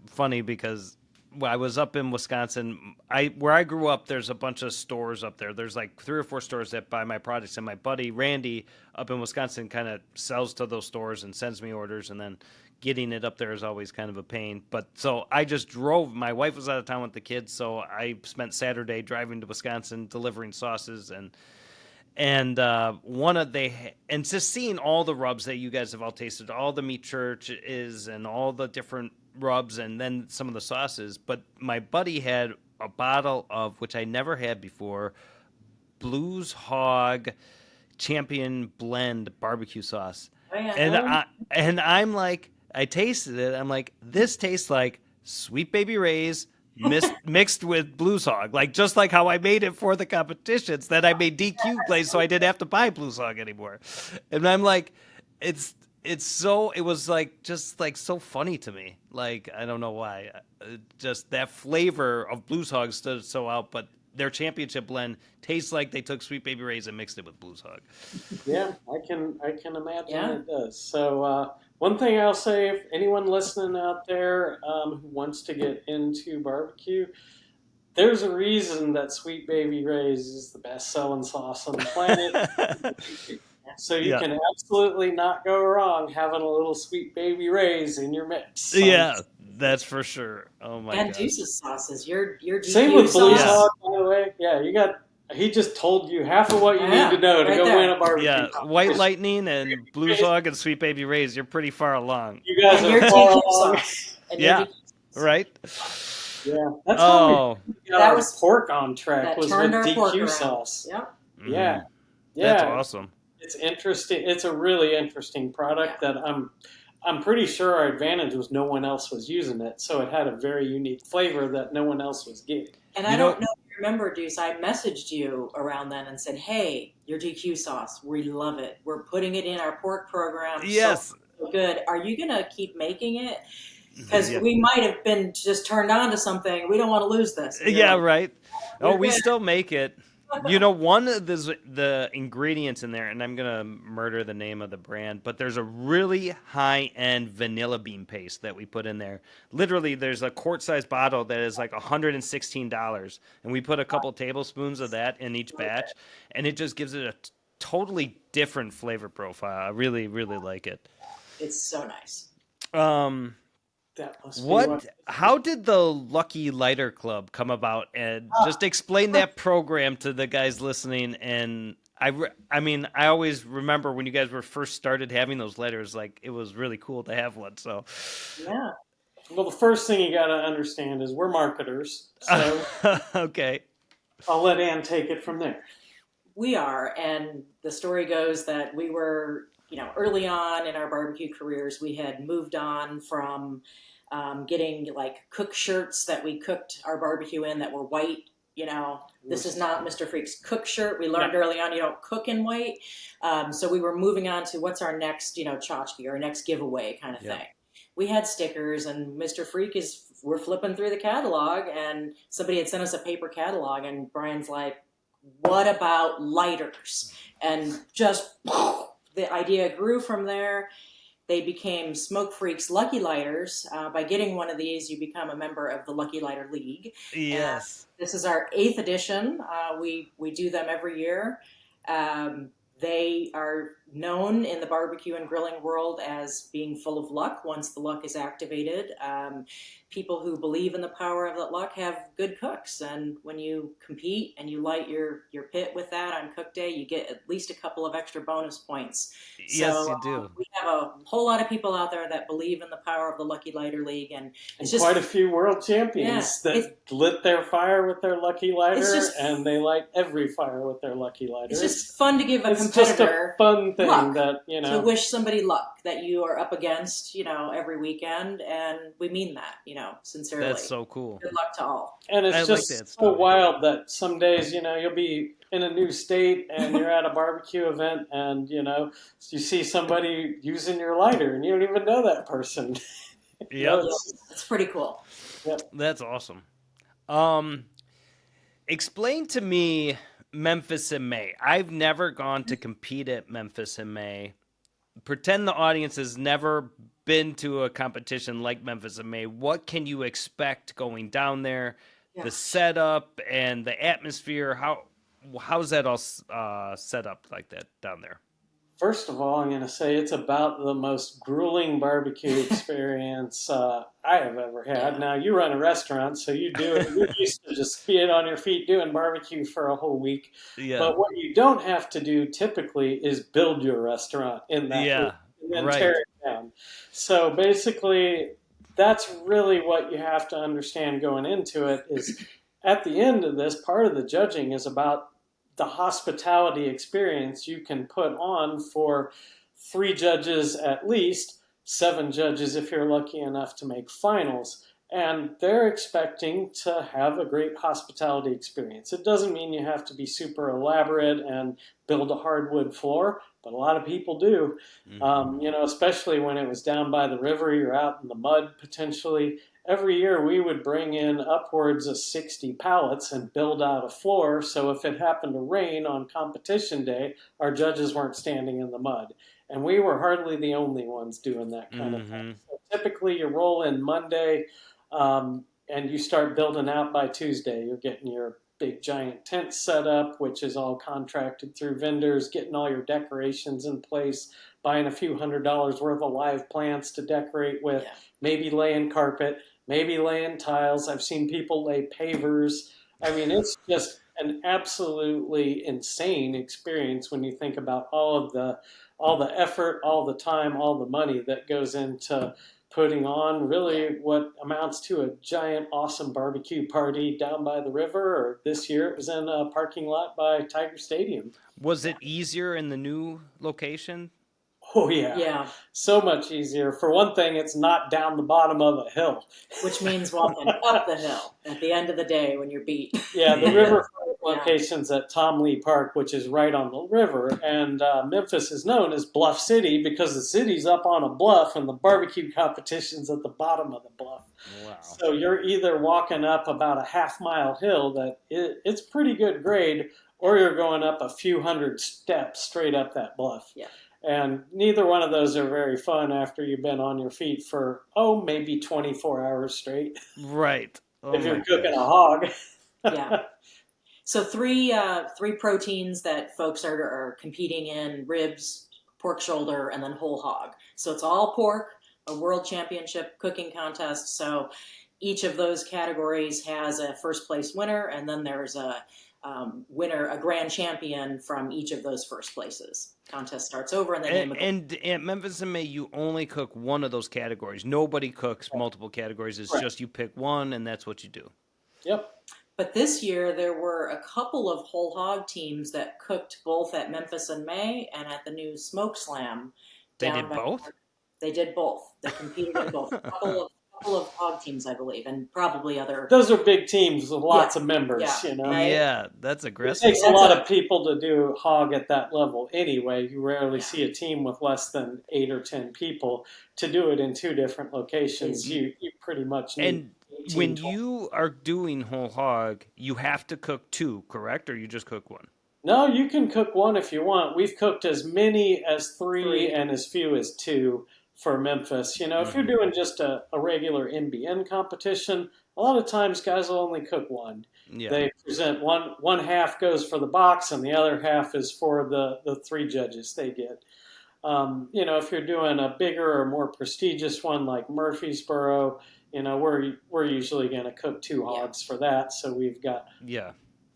funny because I was up in Wisconsin. Where I grew up, there's a bunch of stores up there. There's like 3 or 4 stores that buy my products, and my buddy Randy up in Wisconsin kind of sells to those stores and sends me orders, and then getting it up there is always kind of a pain. But so I just drove. My wife was out of town with the kids, so I spent Saturday driving to Wisconsin delivering sauces, and And and just seeing all the rubs that you guys have all tasted, all the meat churches and all the different rubs, and then some of the sauces. But my buddy had a bottle of, which I never had before, Blues Hog Champion Blend barbecue sauce. Oh, yeah. I'm like, I tasted it. I'm like, this tastes like Sweet Baby Ray's mixed with Blues Hog, like just like how I made it for the competitions. Then I made DQ glaze, so I didn't have to buy Blues Hog anymore. And I'm like, it was like just like so funny to me. Like I don't know why, just that flavor of Blues Hog stood so out, but their championship blend tastes like they took Sweet Baby Ray's and mixed it with Blues Hog. Yeah, I can imagine it does. So one thing I'll say, if anyone listening out there who wants to get into barbecue, there's a reason that Sweet Baby Ray's is the best-selling sauce on the planet. So you can absolutely not go wrong having a little Sweet Baby Ray's in your mix. Yeah, that's for sure. Oh my god. And Duce's sauces. Your DQ same with Blues sauce. Hog, by the way. Yeah, he just told you half of what you need to know to go win a barbecue. Yeah, White Lightning and Blues Hog and Sweet Baby Ray's, you're pretty far along. You guys are far along. Yeah, right? Yeah, that's how that was pork on track was with DQ sauce. sauce. Yep. Yeah. That's awesome. It's interesting. It's a really interesting product that I'm pretty sure our advantage was no one else was using it, so it had a very unique flavor that no one else was getting. And I don't know if you remember, Duce, I messaged you around then and said, hey, your DQ sauce, we love it. We're putting it in our pork program. Yes. So good. Are you going to keep making it? Because we might have been just turned on to something. We don't want to lose this. Yeah, right. Oh, we still make it. One of the ingredients in there, and I'm going to murder the name of the brand, but there's a really high-end vanilla bean paste that we put in there. Literally, there's a quart-sized bottle that is like $116, and we put a couple tablespoons of that in each batch, and it just gives it a totally different flavor profile. I really, really like it. It's so nice. How did the Lucky Lighter Club come about? And just explain that program to the guys listening. And I mean, I always remember when you guys were first started having those lighters, like it was really cool to have one. So yeah. Well, the first thing you got to understand is we're marketers. So okay, I'll let Ann take it from there. We are, and the story goes that we were, early on in our barbecue careers, we had moved on from getting like cook shirts that we cooked our barbecue in that were white. This is not Mr. Freak's cook shirt. We learned early on you don't cook in white. So we were moving on to what's our next, tchotchke or next giveaway kind of thing. We had stickers, and Mr. Freak we're flipping through the catalog, and somebody had sent us a paper catalog, and Brian's like, what about lighters? And just the idea grew from there. They became Smoke Freak's Lucky Lighters. By getting one of these, you become a member of the Lucky Lighter League. Yes. This is our 8th edition. We do them every year. They are known in the barbecue and grilling world as being full of luck once the luck is activated. People who believe in the power of that luck have good cooks. And when you compete and you light your pit with that on cook day, you get at least a couple of extra bonus points. Yes, you do. We have a whole lot of people out there that believe in the power of the Lucky Lighter League. And it's just quite a few world champions that lit their fire with their Lucky Lighter, and they light every fire with their Lucky Lighter. It's just fun to give a competitor just a fun thing luck, to wish somebody luck that you are up against, every weekend. And we mean that, sincerely. That's so cool. Good luck to all. And it's just so wild that some days, you'll be in a new state and you're at a barbecue event and, you see somebody using your lighter and you don't even know that person. Yeah. It's pretty cool. Yep. That's awesome. Explain to me Memphis in May. I've never gone to compete at Memphis in May. Pretend the audience has never been to a competition like Memphis in May. What can you expect going down there? Yeah. The setup and the atmosphere. How's that all set up like that down there? First of all, I'm going to say it's about the most grueling barbecue experience I have ever had. Now, you run a restaurant, so you do it. You're used to just being on your feet doing barbecue for a whole week. Yeah. But what you don't have to do typically is build your restaurant in that week and then tear it down. So basically, that's really what you have to understand going into it is at the end of this, part of the judging is about the hospitality experience you can put on for 3 judges at least, 7 judges if you're lucky enough to make finals. And they're expecting to have a great hospitality experience. It doesn't mean you have to be super elaborate and build a hardwood floor, but a lot of people do. Especially when it was down by the river, you're out in the mud potentially. Every year we would bring in upwards of 60 pallets and build out a floor. So if it happened to rain on competition day, our judges weren't standing in the mud. And we were hardly the only ones doing that kind of thing. So typically you roll in Monday and you start building out by Tuesday. You're getting your big giant tent set up, which is all contracted through vendors, getting all your decorations in place, buying a few $100s worth of live plants to decorate with, maybe laying carpet, maybe laying tiles. I've seen people lay pavers. I mean, it's just an absolutely insane experience when you think about all the effort, all the time, all the money that goes into putting on really what amounts to a giant, awesome barbecue party down by the river. Or this year it was in a parking lot by Tiger Stadium. Was it easier in the new location? Oh, yeah. Yeah. So much easier. For one thing, it's not down the bottom of a hill. Which means walking up the hill at the end of the day when you're beat. Yeah, the riverfront location's at Tom Lee Park, which is right on the river. And Memphis is known as Bluff City because the city's up on a bluff and the barbecue competition's at the bottom of the bluff. Wow. So you're either walking up about a half-mile hill that it's pretty good grade, or you're going up a few hundred steps straight up that bluff. Yeah. And neither one of those are very fun after you've been on your feet for, maybe 24 hours straight. Right. If you're cooking a hog. Yeah. So three proteins that folks are competing in: ribs, pork shoulder, and then whole hog. So it's all pork, a world championship cooking contest. So each of those categories has a first place winner, and then there's a winner, a grand champion from each of those first places. Contest starts over, and then and at Memphis in May, you only cook one of those categories. Nobody cooks multiple categories. It's just you pick one, and that's what you do. Yep. But this year, there were a couple of whole hog teams that cooked both at Memphis in May and at the new Smoke Slam. They did both? They did both. They competed in both. A couple of hog teams, I believe, and probably other. Those are big teams with lots of members, Right? Yeah, that's aggressive. It takes a lot of people to do hog at that level anyway. You rarely see a team with less than 8 or 10 people to do it in 2 different locations. You pretty much need. And when you are doing whole hog, you have to cook 2, correct? Or you just cook 1? No, you can cook 1 if you want. We've cooked as many as 3 and as few as 2 for Memphis. If you're doing just a regular MBN competition, a lot of times guys will only cook 1. Yeah. They present one half goes for the box and the other half is for the 3 judges they get. If you're doing a bigger or more prestigious one like Murfreesboro, we're usually going to cook 2 hogs for that. So we've got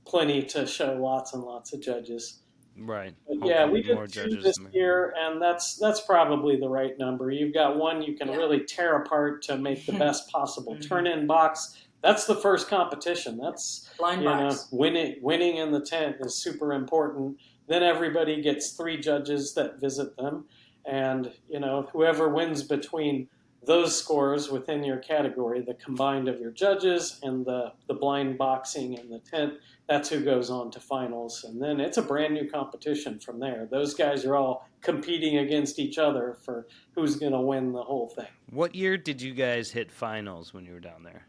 plenty to show lots and lots of judges. Right. But we did 2 this year, and that's probably the right number. You've got 1 you can really tear apart to make the best possible turn-in box. That's the first competition. That's blind box. Winning in the tent is super important. Then everybody gets 3 judges that visit them, and whoever wins between those scores within your category, the combined of your judges and the blind boxing in the tent, that's who goes on to finals. And then it's a brand new competition from there. Those guys are all competing against each other for who's going to win the whole thing. What year did you guys hit finals when you were down there?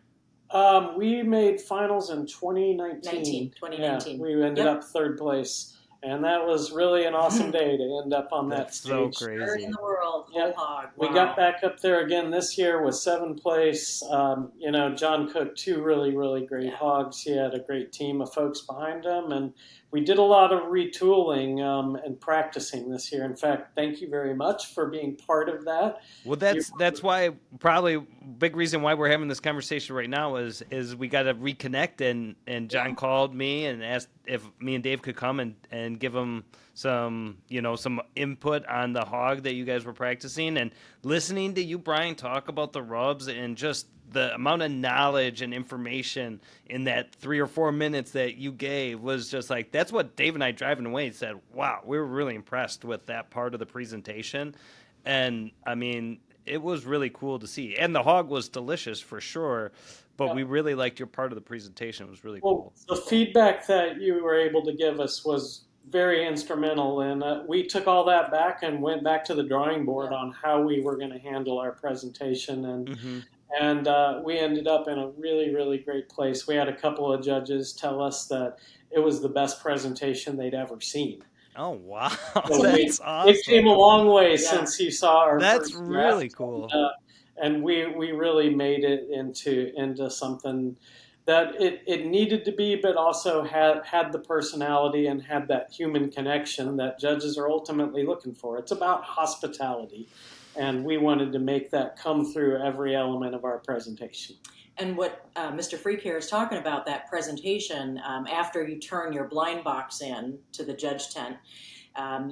We made finals in 2019. 2019. Yeah, we ended up 3rd place. And that was really an awesome day to end up on that stage. So crazy. 3rd in the world, whole hog. Wow. We got back up there again this year with 7th place. John cooked 2 really, really great hogs. He had a great team of folks behind him, and we did a lot of retooling and practicing this year. In fact, thank you very much for being part of that. Well, that's why probably big reason why we're having this conversation right now is we got to reconnect, and John called me and asked if me and Dave could come and give him some input on the hog that you guys were practicing, and listening to you, Brian, talk about the rubs and just the amount of knowledge and information in that 3 or 4 minutes that you gave was just like, that's what Dave and I driving away said, wow, we were really impressed with that part of the presentation. And I mean, it was really cool to see. And the hog was delicious for sure, but we really liked your part of the presentation. It was really cool. The feedback that you were able to give us was very instrumental, and we took all that back and went back to the drawing board on how we were going to handle our presentation, and we ended up in a really, really great place. We had a couple of judges tell us that it was the best presentation they'd ever seen. Oh, wow. So that's awesome. It came a long way since you saw our That's first really draft. cool. And we really made it into something that it needed to be, but also had the personality and had that human connection that judges are ultimately looking for. It's about hospitality, and we wanted to make that come through every element of our presentation. And what Mr. Freak here is talking about, that presentation, after you turn your blind box in to the judge tent,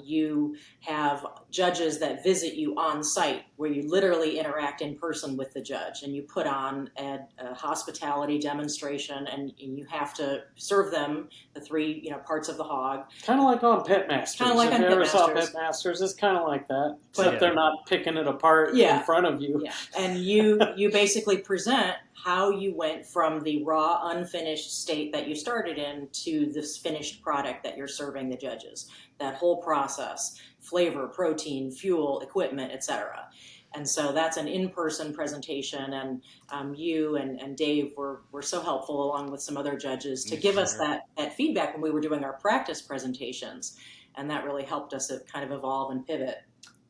you have judges that visit you on site, where you literally interact in person with the judge, and you put on a hospitality demonstration, and you have to serve them the 3 parts of the hog. Kind of like on Pitmasters. Kind of like if on you ever saw Pitmasters. Pitmasters, it's kind of like that, except they're not picking it apart in front of you. Yeah, and you basically present how you went from the raw, unfinished state that you started in to this finished product that you're serving the judges. That whole process, flavor, protein, fuel, equipment, etc. And so that's an in-person presentation, and you and Dave were so helpful, along with some other judges, to give us that feedback when we were doing our practice presentations, and that really helped us kind of evolve and pivot.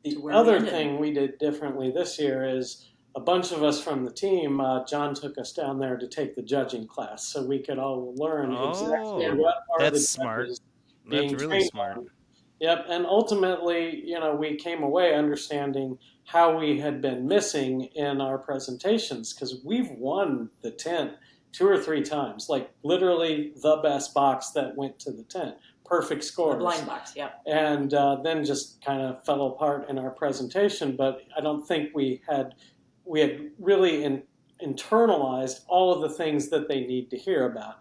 The other thing we did differently this year is a bunch of us from the team, John took us down there to take the judging class so we could all learn exactly what are the judges being That's really trained smart. on. Yep, and ultimately, we came away understanding how we had been missing in our presentations, because we've won the tent 2 or 3 times, like literally the best box that went to the tent. Perfect scores. The blind box, And then just kind of fell apart in our presentation, but I don't think we had really internalized all of the things that they need to hear about.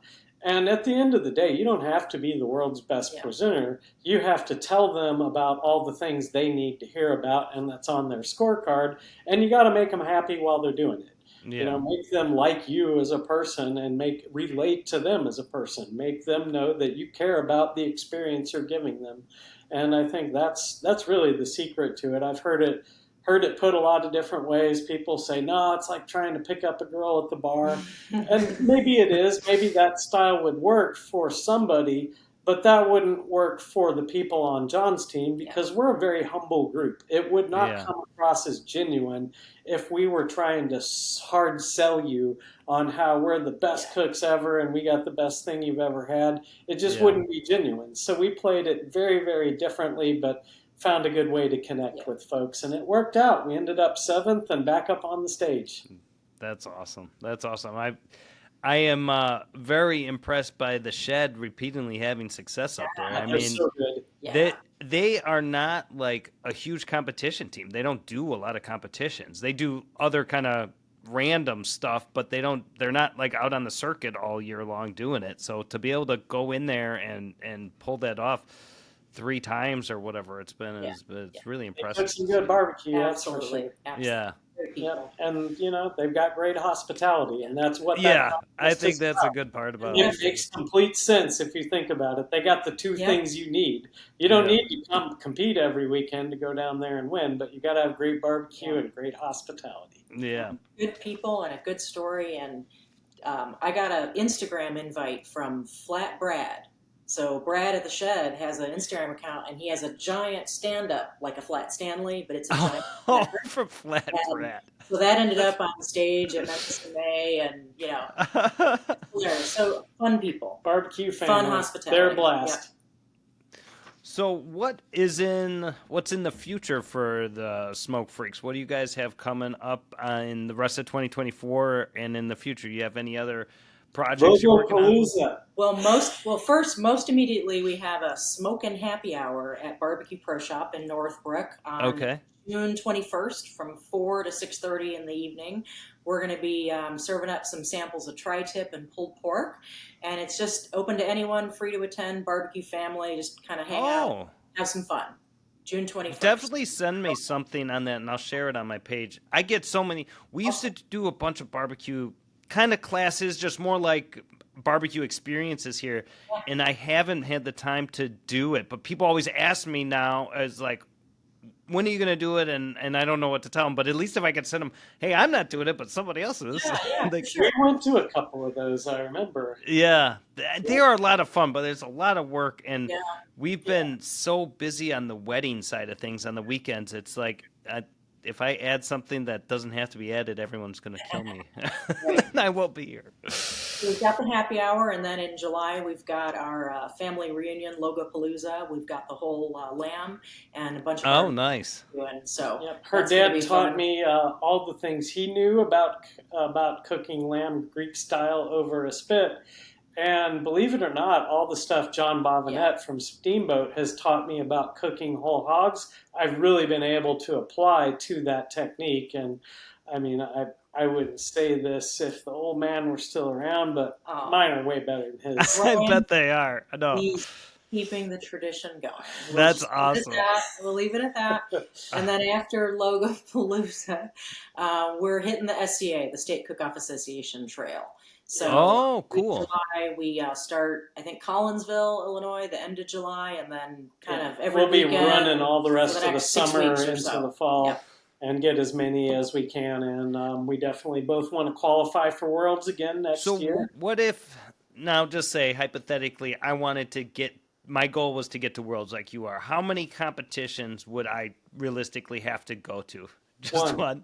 And at the end of the day, you don't have to be the world's best presenter. You have to tell them about all the things they need to hear about, and that's on their scorecard. And you got to make them happy while they're doing it. Yeah. Make them like you as a person, and relate to them as a person. Make them know that you care about the experience you're giving them. And I think that's really the secret to it. I've heard it put a lot of different ways. People say, no, it's like trying to pick up a girl at the bar. And maybe it is. Maybe that style would work for somebody, but that wouldn't work for the people on John's team, because we're a very humble group. It would not come across as genuine if we were trying to hard sell you on how we're the best cooks ever and we got the best thing you've ever had. It just wouldn't be genuine. So we played it very, very differently, but found a good way to connect with folks, and it worked out. We ended up 7th and back up on the stage. That's awesome. I am very impressed by the Shed repeatedly having success up there. I mean, so good. They are not like a huge competition team. They don't do a lot of competitions. They do other kind of random stuff, but they're not like out on the circuit all year long doing it. So to be able to go in there and pull that off 3 times or whatever it's been, it's really impressive. It's some good barbecue, Absolutely. Yeah. Yep. And they've got great hospitality, and that's what I think that's a good part about it. It makes complete sense if you think about it. They got the 2 things you need. You don't need to compete every weekend to go down there and win, but you got to have great barbecue and great hospitality. Yeah. Good people and a good story. And I got an Instagram invite from Flat Brad. So Brad at the Shed has an Instagram account, and he has a giant stand-up, like a Flat Stanley, but it's a giant from Flat Brad. So that ended up on stage at Memphis in May, and so fun people, barbecue family, fun hospitality. they're a blast. So what's in the future for the Smoke Freaks? What do you guys have coming up in the rest of 2024 and in the future? You have any other projects you're working on? Well, first, most immediately, we have a smoke and happy hour at BBQ Pro Shop in Northbrook on Okay. June 21st from 4 to 6:30 in the evening. We're going to be serving up some samples of tri-tip and pulled pork, and it's just open to anyone, free to attend, barbecue family, just kind of hang out, have some fun. June 21st. Definitely send me something on that, and I'll share it on my page. I get so many. We used to do a bunch of barbecue kind of classes, just more like barbecue experiences here, and I haven't had the time to do it. But people always ask me now, as like, when are you going to do it? And I don't know what to tell them. But at least if I could send them, hey, I'm not doing it, but somebody else is. We went to a couple of those, I remember. Yeah, they are a lot of fun, but there's a lot of work, and we've been so busy on the wedding side of things on the weekends. It's like, if I add something that doesn't have to be added, everyone's going to kill me. And I won't be here. We've got the happy hour, and then in July we've got our family reunion, Logopalooza. We've got the whole lamb and a bunch of nice. So her dad taught me all the things he knew about cooking lamb Greek style over a spit. And believe it or not, all the stuff John Bovinette from Steamboat has taught me about cooking whole hogs, I've really been able to apply to that technique. And I mean, I wouldn't say this if the old man were still around, but mine are way better than his. I bet they are. I know. He's keeping the tradition going. That's awesome. We'll leave it at that. And then after Logopalooza, we're hitting the SCA, the State Cook-Off Association Trail. So cool. In July, we start, I think, Collinsville, Illinois, the end of July, and then kind of every weekend. We'll be running all the rest of the summer into the fall and get as many as we can. And we definitely both want to qualify for Worlds again next year. So what if, now just say, hypothetically, I wanted to my goal was to get to Worlds like you are. How many competitions would I realistically have to go to? Just one.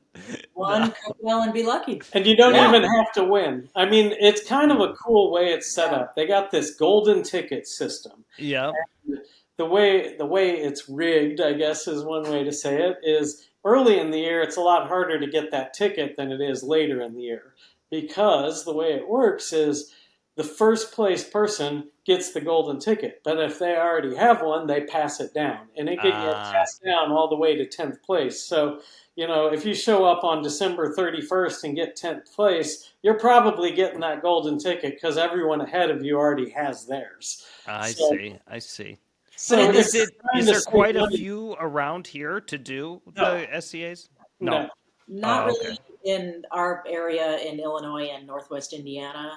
Cook well and be lucky. And you don't even have to win. I mean, it's kind of a cool way it's set up. They got this golden ticket system. Yeah. And the way it's rigged, I guess is one way to say it, is early in the year it's a lot harder to get that ticket than it is later in the year. Because the way it works is the first place person gets the golden ticket. But if they already have one, they pass it down. And it can get passed down all the way to 10th place. So, you know, if you show up on December 31st and get 10th place, you're probably getting that golden ticket because everyone ahead of you already has theirs. I see. So is there quite a few around here to do the SCAs? No. Not really in our area in Illinois and Northwest Indiana.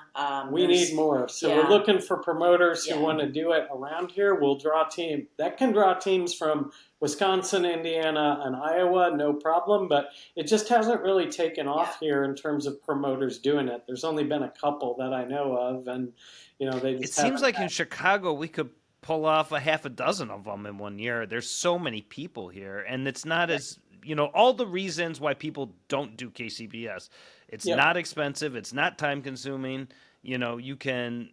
We need more. So we're looking for promoters who want to do it around here. We'll draw teams. That can draw teams from Wisconsin, Indiana, and Iowa, no problem. But it just hasn't really taken off here in terms of promoters doing it. There's only been a couple that I know of. And, you know, they just It seems like in Chicago we could pull off a half a dozen of them in one year. There's so many people here. And it's not as... You know, all the reasons why people don't do KCBS. It's not expensive. It's not time consuming. You know, you can.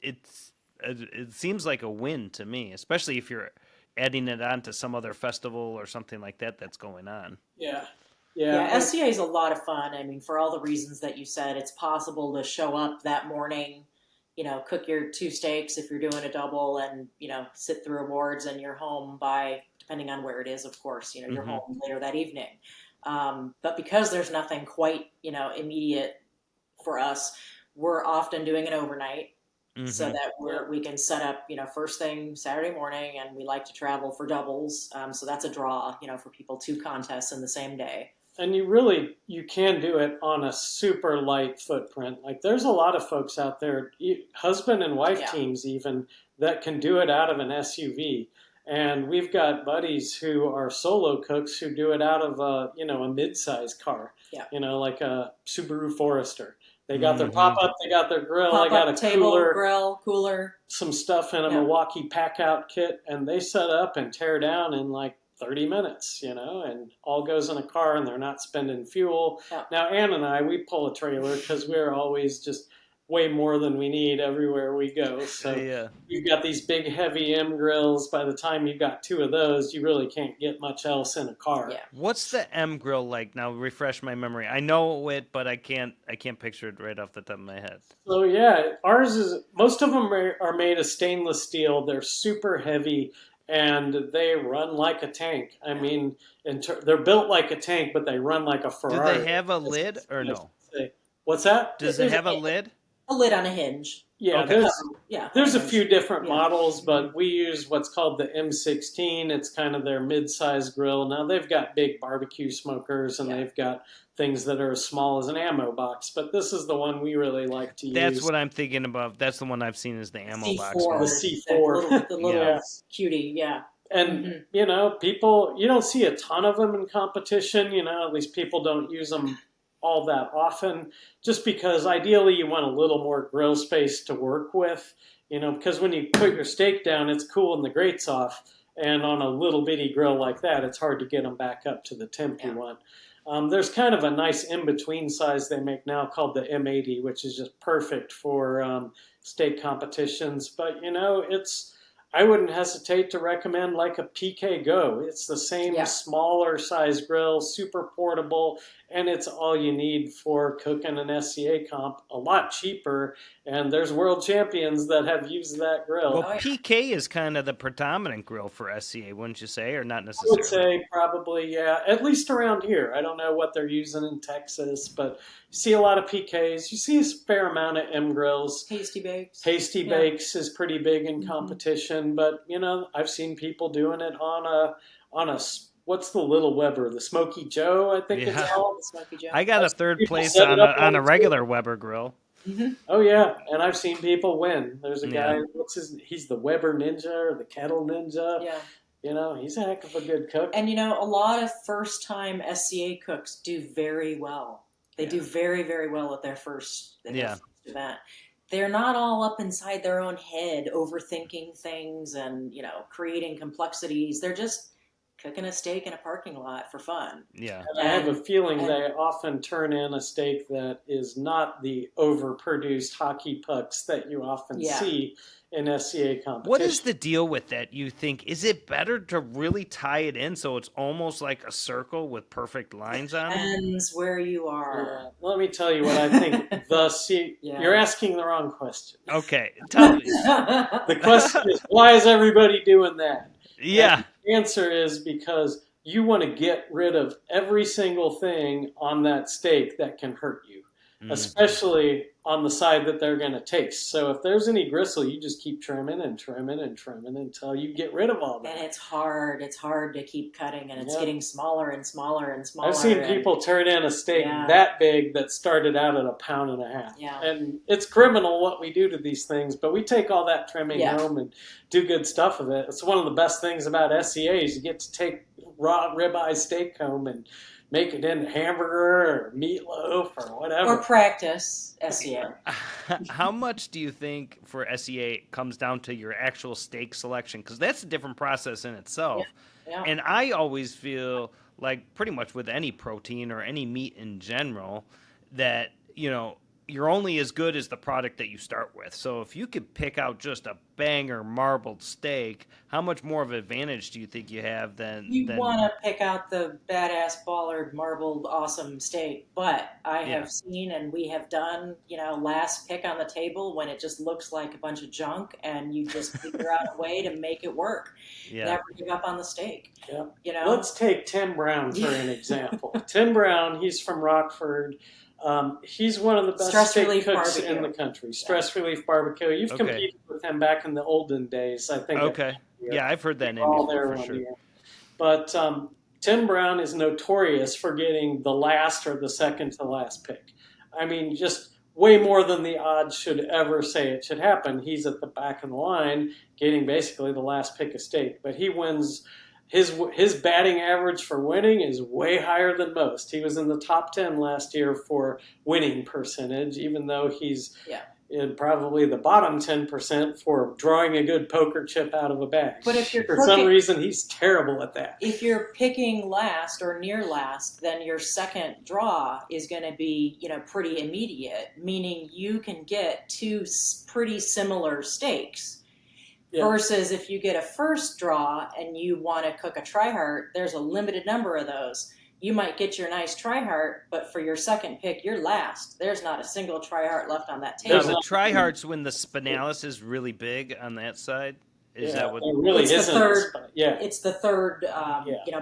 It seems like a win to me, especially if you're adding it on to some other festival or something like that that's going on. Yeah, SCA is a lot of fun. I mean, for all the reasons that you said, it's possible to show up that morning, you know, cook your 2 steaks if you're doing a double, and you know, sit through awards, and you're home by. Depending on where it is, of course, you know, you're home later that evening. But because there's nothing quite, you know, immediate for us, we're often doing it overnight so that we can set up, you know, first thing Saturday morning, and we like to travel for doubles. So that's a draw, you know, for people, 2 contests in the same day. And you can do it on a super light footprint. Like there's a lot of folks out there, husband and wife teams even, that can do it out of an SUV. And we've got buddies who are solo cooks who do it out of a mid-size car, you know, like a Subaru Forester. They got their pop-up, they got their grill, they got a table, grill, cooler, some stuff in a Milwaukee pack-out kit, and they set up and tear down in like 30 minutes, you know, and all goes in a car, and they're not spending fuel. Now, Ann and I, we pull a trailer because we're always just way more than we need everywhere we go. So you've got these big, heavy M grills. By the time you've got 2 of those, you really can't get much else in a car. Yeah. What's the M grill like? Now, refresh my memory. I know it, but I can't picture it right off the top of my head. So yeah, ours is, most of them are made of stainless steel. They're super heavy and they run like a tank. I mean, they're built like a tank, but they run like a Ferrari. Do they have a lid or no? What's that? Does it have a lid? A lid on a hinge. Yeah, there's a few different models, but we use what's called the M16. It's kind of their mid-size grill. Now, they've got big barbecue smokers, and they've got things that are as small as an ammo box, but this is the one we really like to use. That's what I'm thinking about. That's the one I've seen is the ammo C4, box. The C4. The little cutie, yeah. And, you know, people, you don't see a ton of them in competition. You know, at least people don't use them all that often, just because ideally you want a little more grill space to work with, you know, because when you put your steak down, it's cooling the grates off. And on a little bitty grill like that, it's hard to get them back up to the temp you want. There's kind of a nice in-between size they make now called the M80, which is just perfect for steak competitions. But, you know, I wouldn't hesitate to recommend like a PK Go. It's the same smaller size grill, super portable, and it's all you need for cooking an SCA comp. A lot cheaper, and there's world champions that have used that grill. Well, PK is kind of the predominant grill for SCA, wouldn't you say, or not necessarily? I would say probably, yeah, at least around here. I don't know what they're using in Texas, but you see a lot of PKs. You see a fair amount of M grills. Hasty Bakes. Hasty Bakes is pretty big in competition, but, you know, I've seen people doing it on a what's the little Weber? The Smoky Joe, I think it's called. Smoky Joe. I got a third place on a regular Weber grill. Oh yeah, and I've seen people win. There's a guy. He's the Weber Ninja or the Kettle Ninja. Yeah. You know, he's a heck of a good cook. And you know, a lot of first-time SCA cooks do very well. They do very, very well at their first event. They're not all up inside their own head, overthinking things and, you know, creating complexities. They're just cooking a steak in a parking lot for fun. Yeah. And I have a feeling they often turn in a steak that is not the overproduced hockey pucks that you often see in SCA competition. What is the deal with that, you think? Is it better to really tie it in so it's almost like a circle with perfect lines on it? Depends where you are. Yeah. Let me tell you what I think. You're asking the wrong question. Okay. Tell me. The question is, why is everybody doing that? Yeah. And the answer is because you want to get rid of every single thing on that steak that can hurt you, especially on the side that they're going to taste. So if there's any gristle, you just keep trimming and trimming and trimming until you get rid of all that. And it's hard. It's hard to keep cutting, and it's getting smaller and smaller and smaller. I've seen people turn in a steak that big that started out at 1.5 pounds. Yeah. And it's criminal what we do to these things, but we take all that trimming home and do good stuff with it. It's one of the best things about SCA is you get to take raw ribeye steak home and make it into hamburger or meatloaf or whatever. Or practice SCA. How much do you think for SCA comes down to your actual steak selection? Because that's a different process in itself. Yeah. And I always feel like pretty much with any protein or any meat in general that, you know, you're only as good as the product that you start with. So if you could pick out just a banger marbled steak, how much more of an advantage do you think you have than... You want to pick out the badass bollard marbled awesome steak, but I have seen and we have done, you know, last pick on the table when it just looks like a bunch of junk and you just figure out a way to make it work. Never give up on the steak. Yeah. You know? Let's take Tim Brown for an example. Tim Brown, he's from Rockford. He's one of the best steak cooks in the country. Stress Relief Barbecue. You've competed with him back in the olden days, I think. Okay. Yeah, I've heard that name before for sure. Year. But Tim Brown is notorious for getting the last or the second to last pick. I mean, just way more than the odds should ever say it should happen. He's at the back of the line getting basically the last pick of steak. But he wins... His batting average for winning is way higher than most. He was in the top 10 last year for winning percentage, even though he's and probably the bottom 10% for drawing a good poker chip out of a bag. But if you're for some reason, he's terrible at that. If you're picking last or near last, then your second draw is going to be, pretty immediate, meaning you can get two pretty similar steaks. Yeah. Versus if you get a first draw and you want to cook a tri-heart, there's a limited number of those. You might get your nice tri-heart, but for your second pick, you're last. There's not a single tri-heart left on that table. Now, the tri-heart's when the spinalis is really big on that side? Is that what? It really it's isn't. The third, it's the third,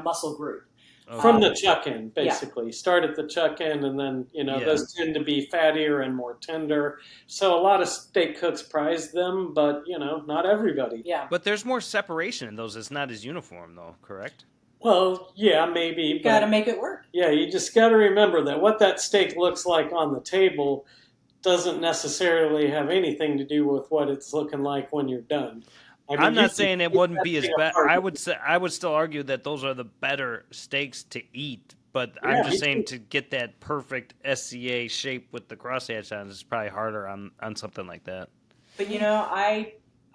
muscle group. Okay. From the chuck end, basically. Start at the chuck end, and then, those tend to be fattier and more tender. So a lot of steak cooks prize them, but, not everybody. Yeah. But there's more separation in those. It's not as uniform, though, correct? Well, yeah, maybe. You got to make it work. Yeah, you just got to remember that what that steak looks like on the table doesn't necessarily have anything to do with what it's looking like when you're done. I'm not saying it wouldn't be as bad. I would still argue that those are the better steaks to eat, but I'm just saying to get that perfect SCA shape with the crosshatch on is probably harder on something like that. But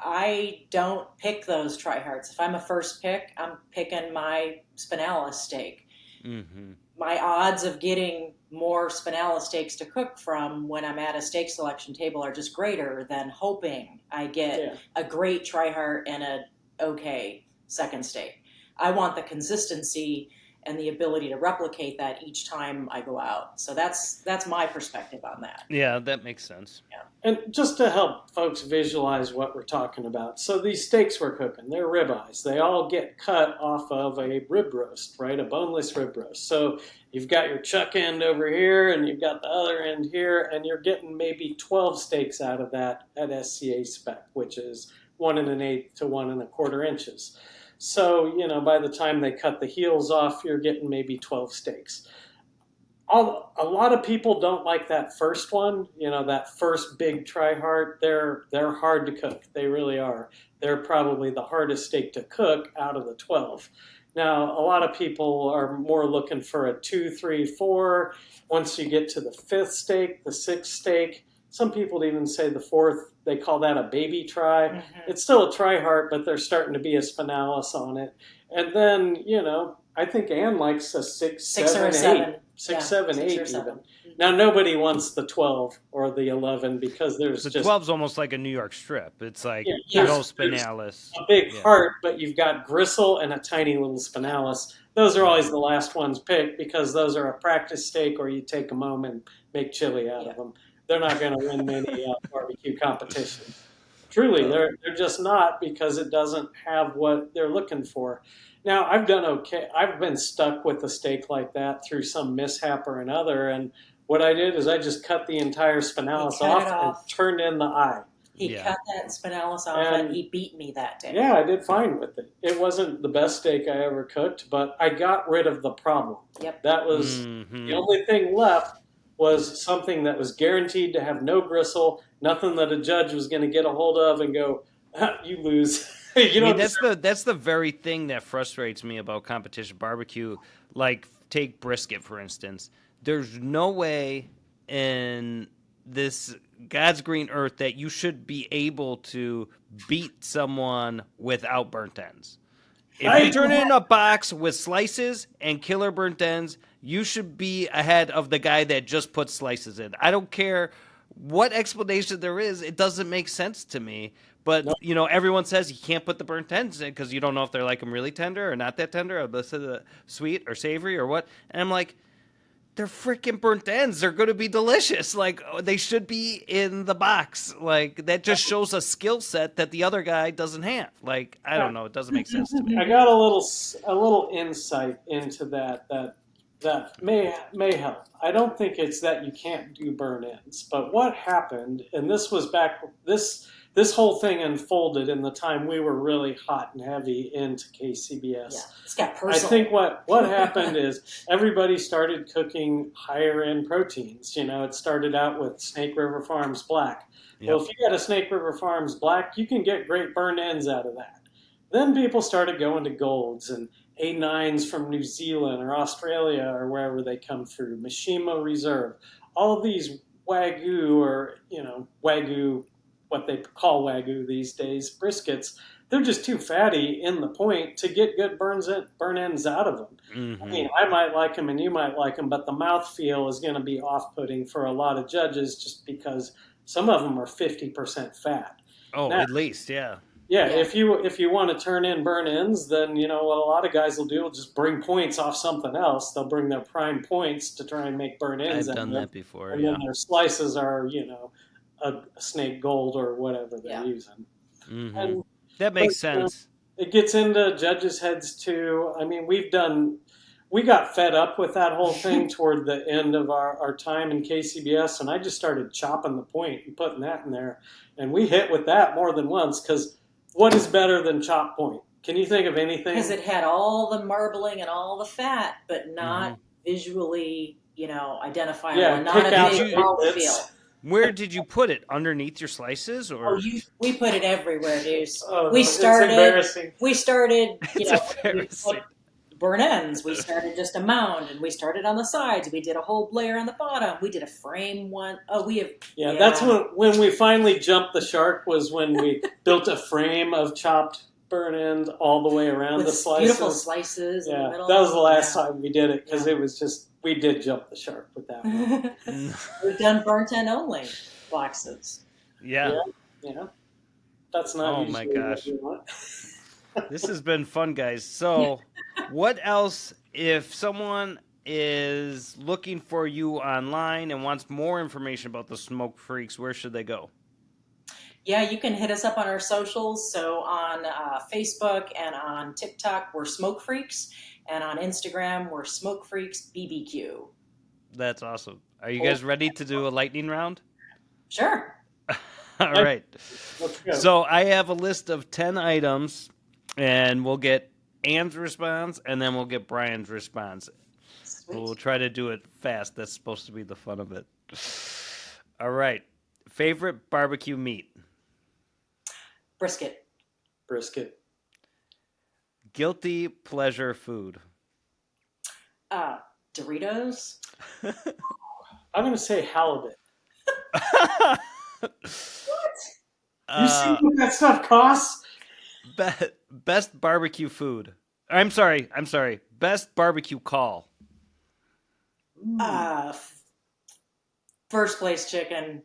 I don't pick those tri-hearts. If I'm a first pick, I'm picking my spinalis steak. Mm-hmm. My odds of getting more spinalis steaks to cook from when I'm at a steak selection table are just greater than hoping I get a great tri-heart and a okay second steak. I want the consistency and the ability to replicate that each time I go out. So that's my perspective on that. Yeah, that makes sense. Yeah. And just to help folks visualize what we're talking about, so these steaks we're cooking, they're ribeyes. They all get cut off of a rib roast, right? A boneless rib roast. So you've got your chuck end over here, and you've got the other end here, and you're getting maybe 12 steaks out of that at SCA spec, which is 1 1/8 to 1 1/4 inches. So, by the time they cut the heels off, you're getting maybe 12 steaks. A lot of people don't like that first one, that first big tri-heart. They're hard to cook. They really are. They're probably the hardest steak to cook out of the 12. Now, a lot of people are more looking for a 2, 3, 4. Once you get to the 5th steak, the 6th steak, some people even say the 4th, they call that a baby tri. Mm-hmm. It's still a tri-heart, but there's starting to be a spinalis on it. And then, I think Ann likes a 6, 7, 8. 6, 7, 8 even. Mm-hmm. Now, nobody wants the 12 or the 11 because there's the just... 12's almost like a New York strip. It's like no spinalis. A big heart, but you've got gristle and a tiny little spinalis. Those are always the last ones picked because those are a practice steak or you take them home and make chili out of them. They're not going to win many barbecue competitions. Truly, they're just not because it doesn't have what they're looking for. Now, I've done okay. I've been stuck with a steak like that through some mishap or another, and what I did is I just cut the entire spinalis off and turned in the eye. He cut that spinalis off and he beat me that day. Yeah, I did fine with it. It wasn't the best steak I ever cooked, but I got rid of the problem. Yep. That was the only thing left. Was something that was guaranteed to have no gristle, nothing that a judge was going to get a hold of and go, you lose. That's the very thing that frustrates me about competition barbecue. Like, take brisket, for instance. There's no way in this God's green earth that you should be able to beat someone without burnt ends. If you turn it in a box with slices and killer burnt ends, you should be ahead of the guy that just puts slices in. I don't care what explanation there is. It doesn't make sense to me. But, everyone says you can't put the burnt ends in because you don't know if they're like them really tender or not that tender, or sweet or savory or what. And I'm like, they're freaking burnt ends. They're going to be delicious. Like, they should be in the box. Like, that just shows a skill set that the other guy doesn't have. Like, I don't know. It doesn't make sense to me. I got a little insight into that may help. I don't think it's that you can't do burn ends, but what happened, and this was back, this whole thing unfolded in the time we were really hot and heavy into KCBS. Yeah, it's got personal. I think what happened is everybody started cooking higher end proteins. It started out with Snake River Farms Black. Yep. Well, if you got a Snake River Farms Black, you can get great burn ends out of that. Then people started going to golds and A9s from New Zealand or Australia or wherever they come through, Mishima Reserve. All of these Wagyu or, Wagyu, what they call Wagyu these days, briskets, they're just too fatty in the point to get good burn ends out of them. Mm-hmm. I mean, I might like them and you might like them, but the mouthfeel is going to be off-putting for a lot of judges just because some of them are 50% fat. Oh, now, at least, yeah. Yeah, if you want to turn in burn ends, then what a lot of guys will do will just bring points off something else. They'll bring their prime points to try and make burn ends. I've done that before. And then their slices are a snake gold or whatever they're using. Mm-hmm. And, that makes sense. It gets into judges' heads too. I mean, we got fed up with that whole thing toward the end of our time in KCBS, and I just started chopping the point and putting that in there. And we hit with that more than once because what is better than chop point? Can you think of anything? Because it had all the marbling and all the fat, but not visually, identifiable. Yeah, not a big mouthfeel. Where did you put it? Underneath your slices, or we put it everywhere, Duce. It's embarrassing. We started, embarrassing. Burn ends. We started just a mound, and we started on the sides. We did a whole layer on the bottom. We did a frame one. Oh, we have. Yeah, that's when we finally jumped the shark. Was when we built a frame of chopped burn end all the way around with the slices. Beautiful slices. Yeah, in the middle. that was the last time we did it because it was just we did jump the shark with that one. We've done burnt end only boxes. Yeah. That's not. Oh my gosh. This has been fun, guys. So, what else, if someone is looking for you online and wants more information about the Smoke Freaks, where should they go? Yeah, you can hit us up on our socials. So on Facebook and on TikTok, we're Smoke Freaks. And on Instagram, we're Smoke Freaks BBQ. That's awesome. Are you guys ready to do a lightning round? Sure. All right. So I have a list of 10 items. And we'll get Anne's response, and then we'll get Brian's response. Sweet. We'll try to do it fast. That's supposed to be the fun of it. All right. Favorite barbecue meat? Brisket. Guilty pleasure food? Doritos. I'm going to say halibut. What? You see what that stuff costs? Best barbecue food. I'm sorry. Best barbecue call. First place chicken,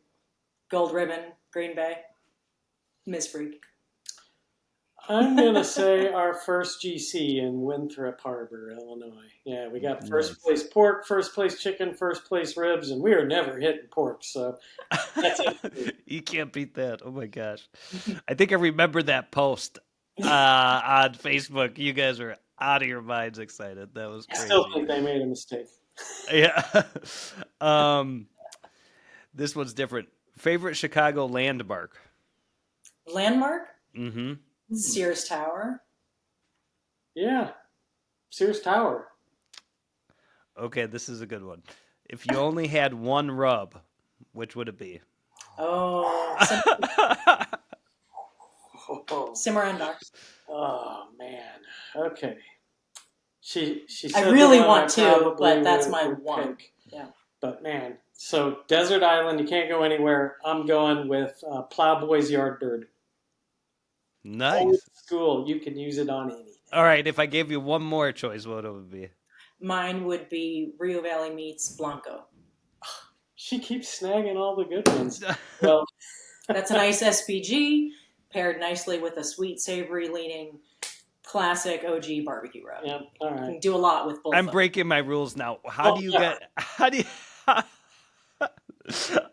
Gold Ribbon, Green Bay, Miss Freak. I'm going to say our first GC in Winthrop Harbor, Illinois. Yeah, we got first place pork, first place chicken, first place ribs, and we were never hitting pork, so that's it. You can't beat that. Oh my gosh. I think I remember that post on Facebook. You guys were out of your minds excited. That was crazy. I still think they made a mistake. Yeah. This one's different. Favorite Chicago landmark? Landmark? Mm-hmm. Sears Tower. Yeah. Sears Tower. Okay, this is a good one. If you only had one rub, which would it be? Cimarron Dock. Oh man. Okay. She said I really want to, but that's my one. Pick. Yeah. But man, so Desert Island, you can't go anywhere. I'm going with Plowboy's Yardbird. Nice. Old school. You can use it on anything. All right, if I gave you one more choice, what would it be? Mine would be Rio Valley Meats Blanco. She keeps snagging all the good ones. Well, that's a nice SPG paired nicely with a sweet, savory leaning classic OG barbecue rub. Yeah, all right. You can do a lot with both. I'm breaking my rules now. How do you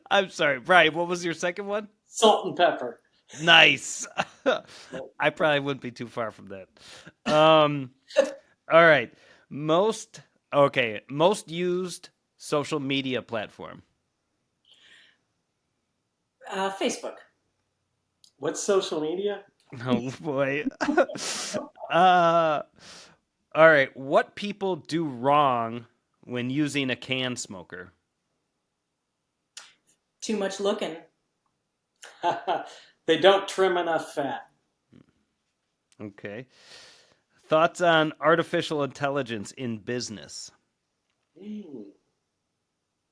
I'm sorry, Brian, what was your second one? Salt and pepper. Nice. I probably wouldn't be too far from that. All right. Most used social media platform. Facebook. What's social media? Oh boy. All right. What people do wrong when using a can smoker? Too much looking. They don't trim enough fat. Okay. Thoughts on artificial intelligence in business?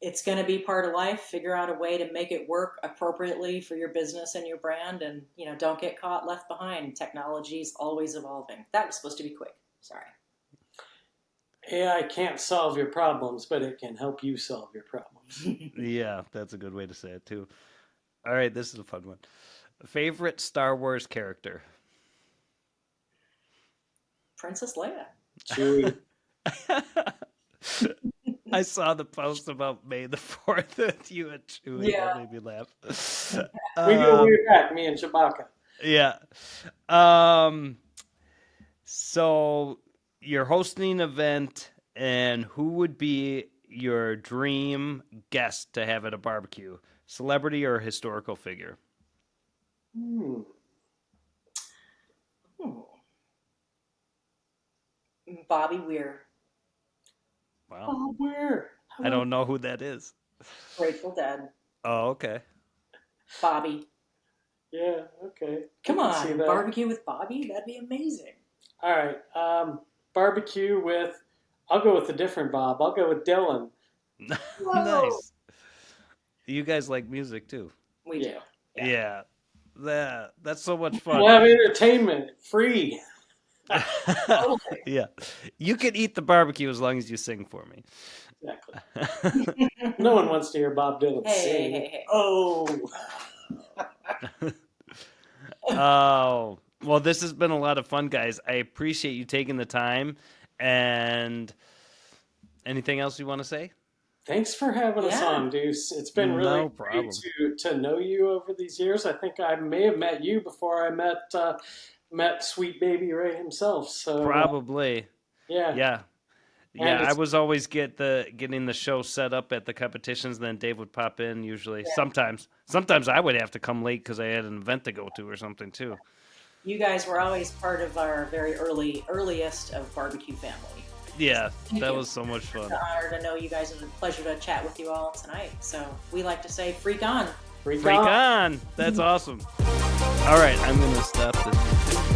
it's going to be part of life. Figure out a way to make it work appropriately for your business and your brand, and don't get caught left behind. Technology is always evolving. That was supposed to be quick. Sorry. AI can't solve your problems, but it can help you solve your problems. Yeah, that's a good way to say it too. All right, this is a fun one. Favorite Star Wars character? Princess Leia. Chewie. I saw the post about May the 4th with you and Chewie. Yeah. That made me laugh. We go way back, me and Chewbacca. Yeah. So you're hosting an event, and who would be your dream guest to have at a barbecue? Celebrity or historical figure? Bobby Weir. Wow. Oh, where? I don't know who that is. Grateful Dead. Oh, okay. Bobby. Yeah, okay. Come I can see on, that. barbecue with Bobby? That'd be amazing. All right. Barbecue with, I'll go with a different Bob. I'll go with Dylan. Nice. You guys like music too. We do. Yeah. That's so much fun. We'll have entertainment, free. Totally. Yeah. You can eat the barbecue as long as you sing for me. Exactly. No one wants to hear Bob Dylan sing. Hey. Oh. Oh, well, this has been a lot of fun, guys. I appreciate you taking the time. And anything else you want to say? Thanks for having us on, Duce. It's been really great to know you over these years. I think I may have met you before I met Sweet Baby Ray himself. So probably. Yeah. I was always getting the show set up at the competitions, and then Dave would pop in usually. Yeah. Sometimes I would have to come late because I had an event to go to or something too. You guys were always part of our very earliest of barbecue family. Yeah, that was so much fun. It's an honor to know you guys. It was a pleasure to chat with you all tonight. So we like to say, freak on. Freak on. That's awesome. All right, I'm going to stop this.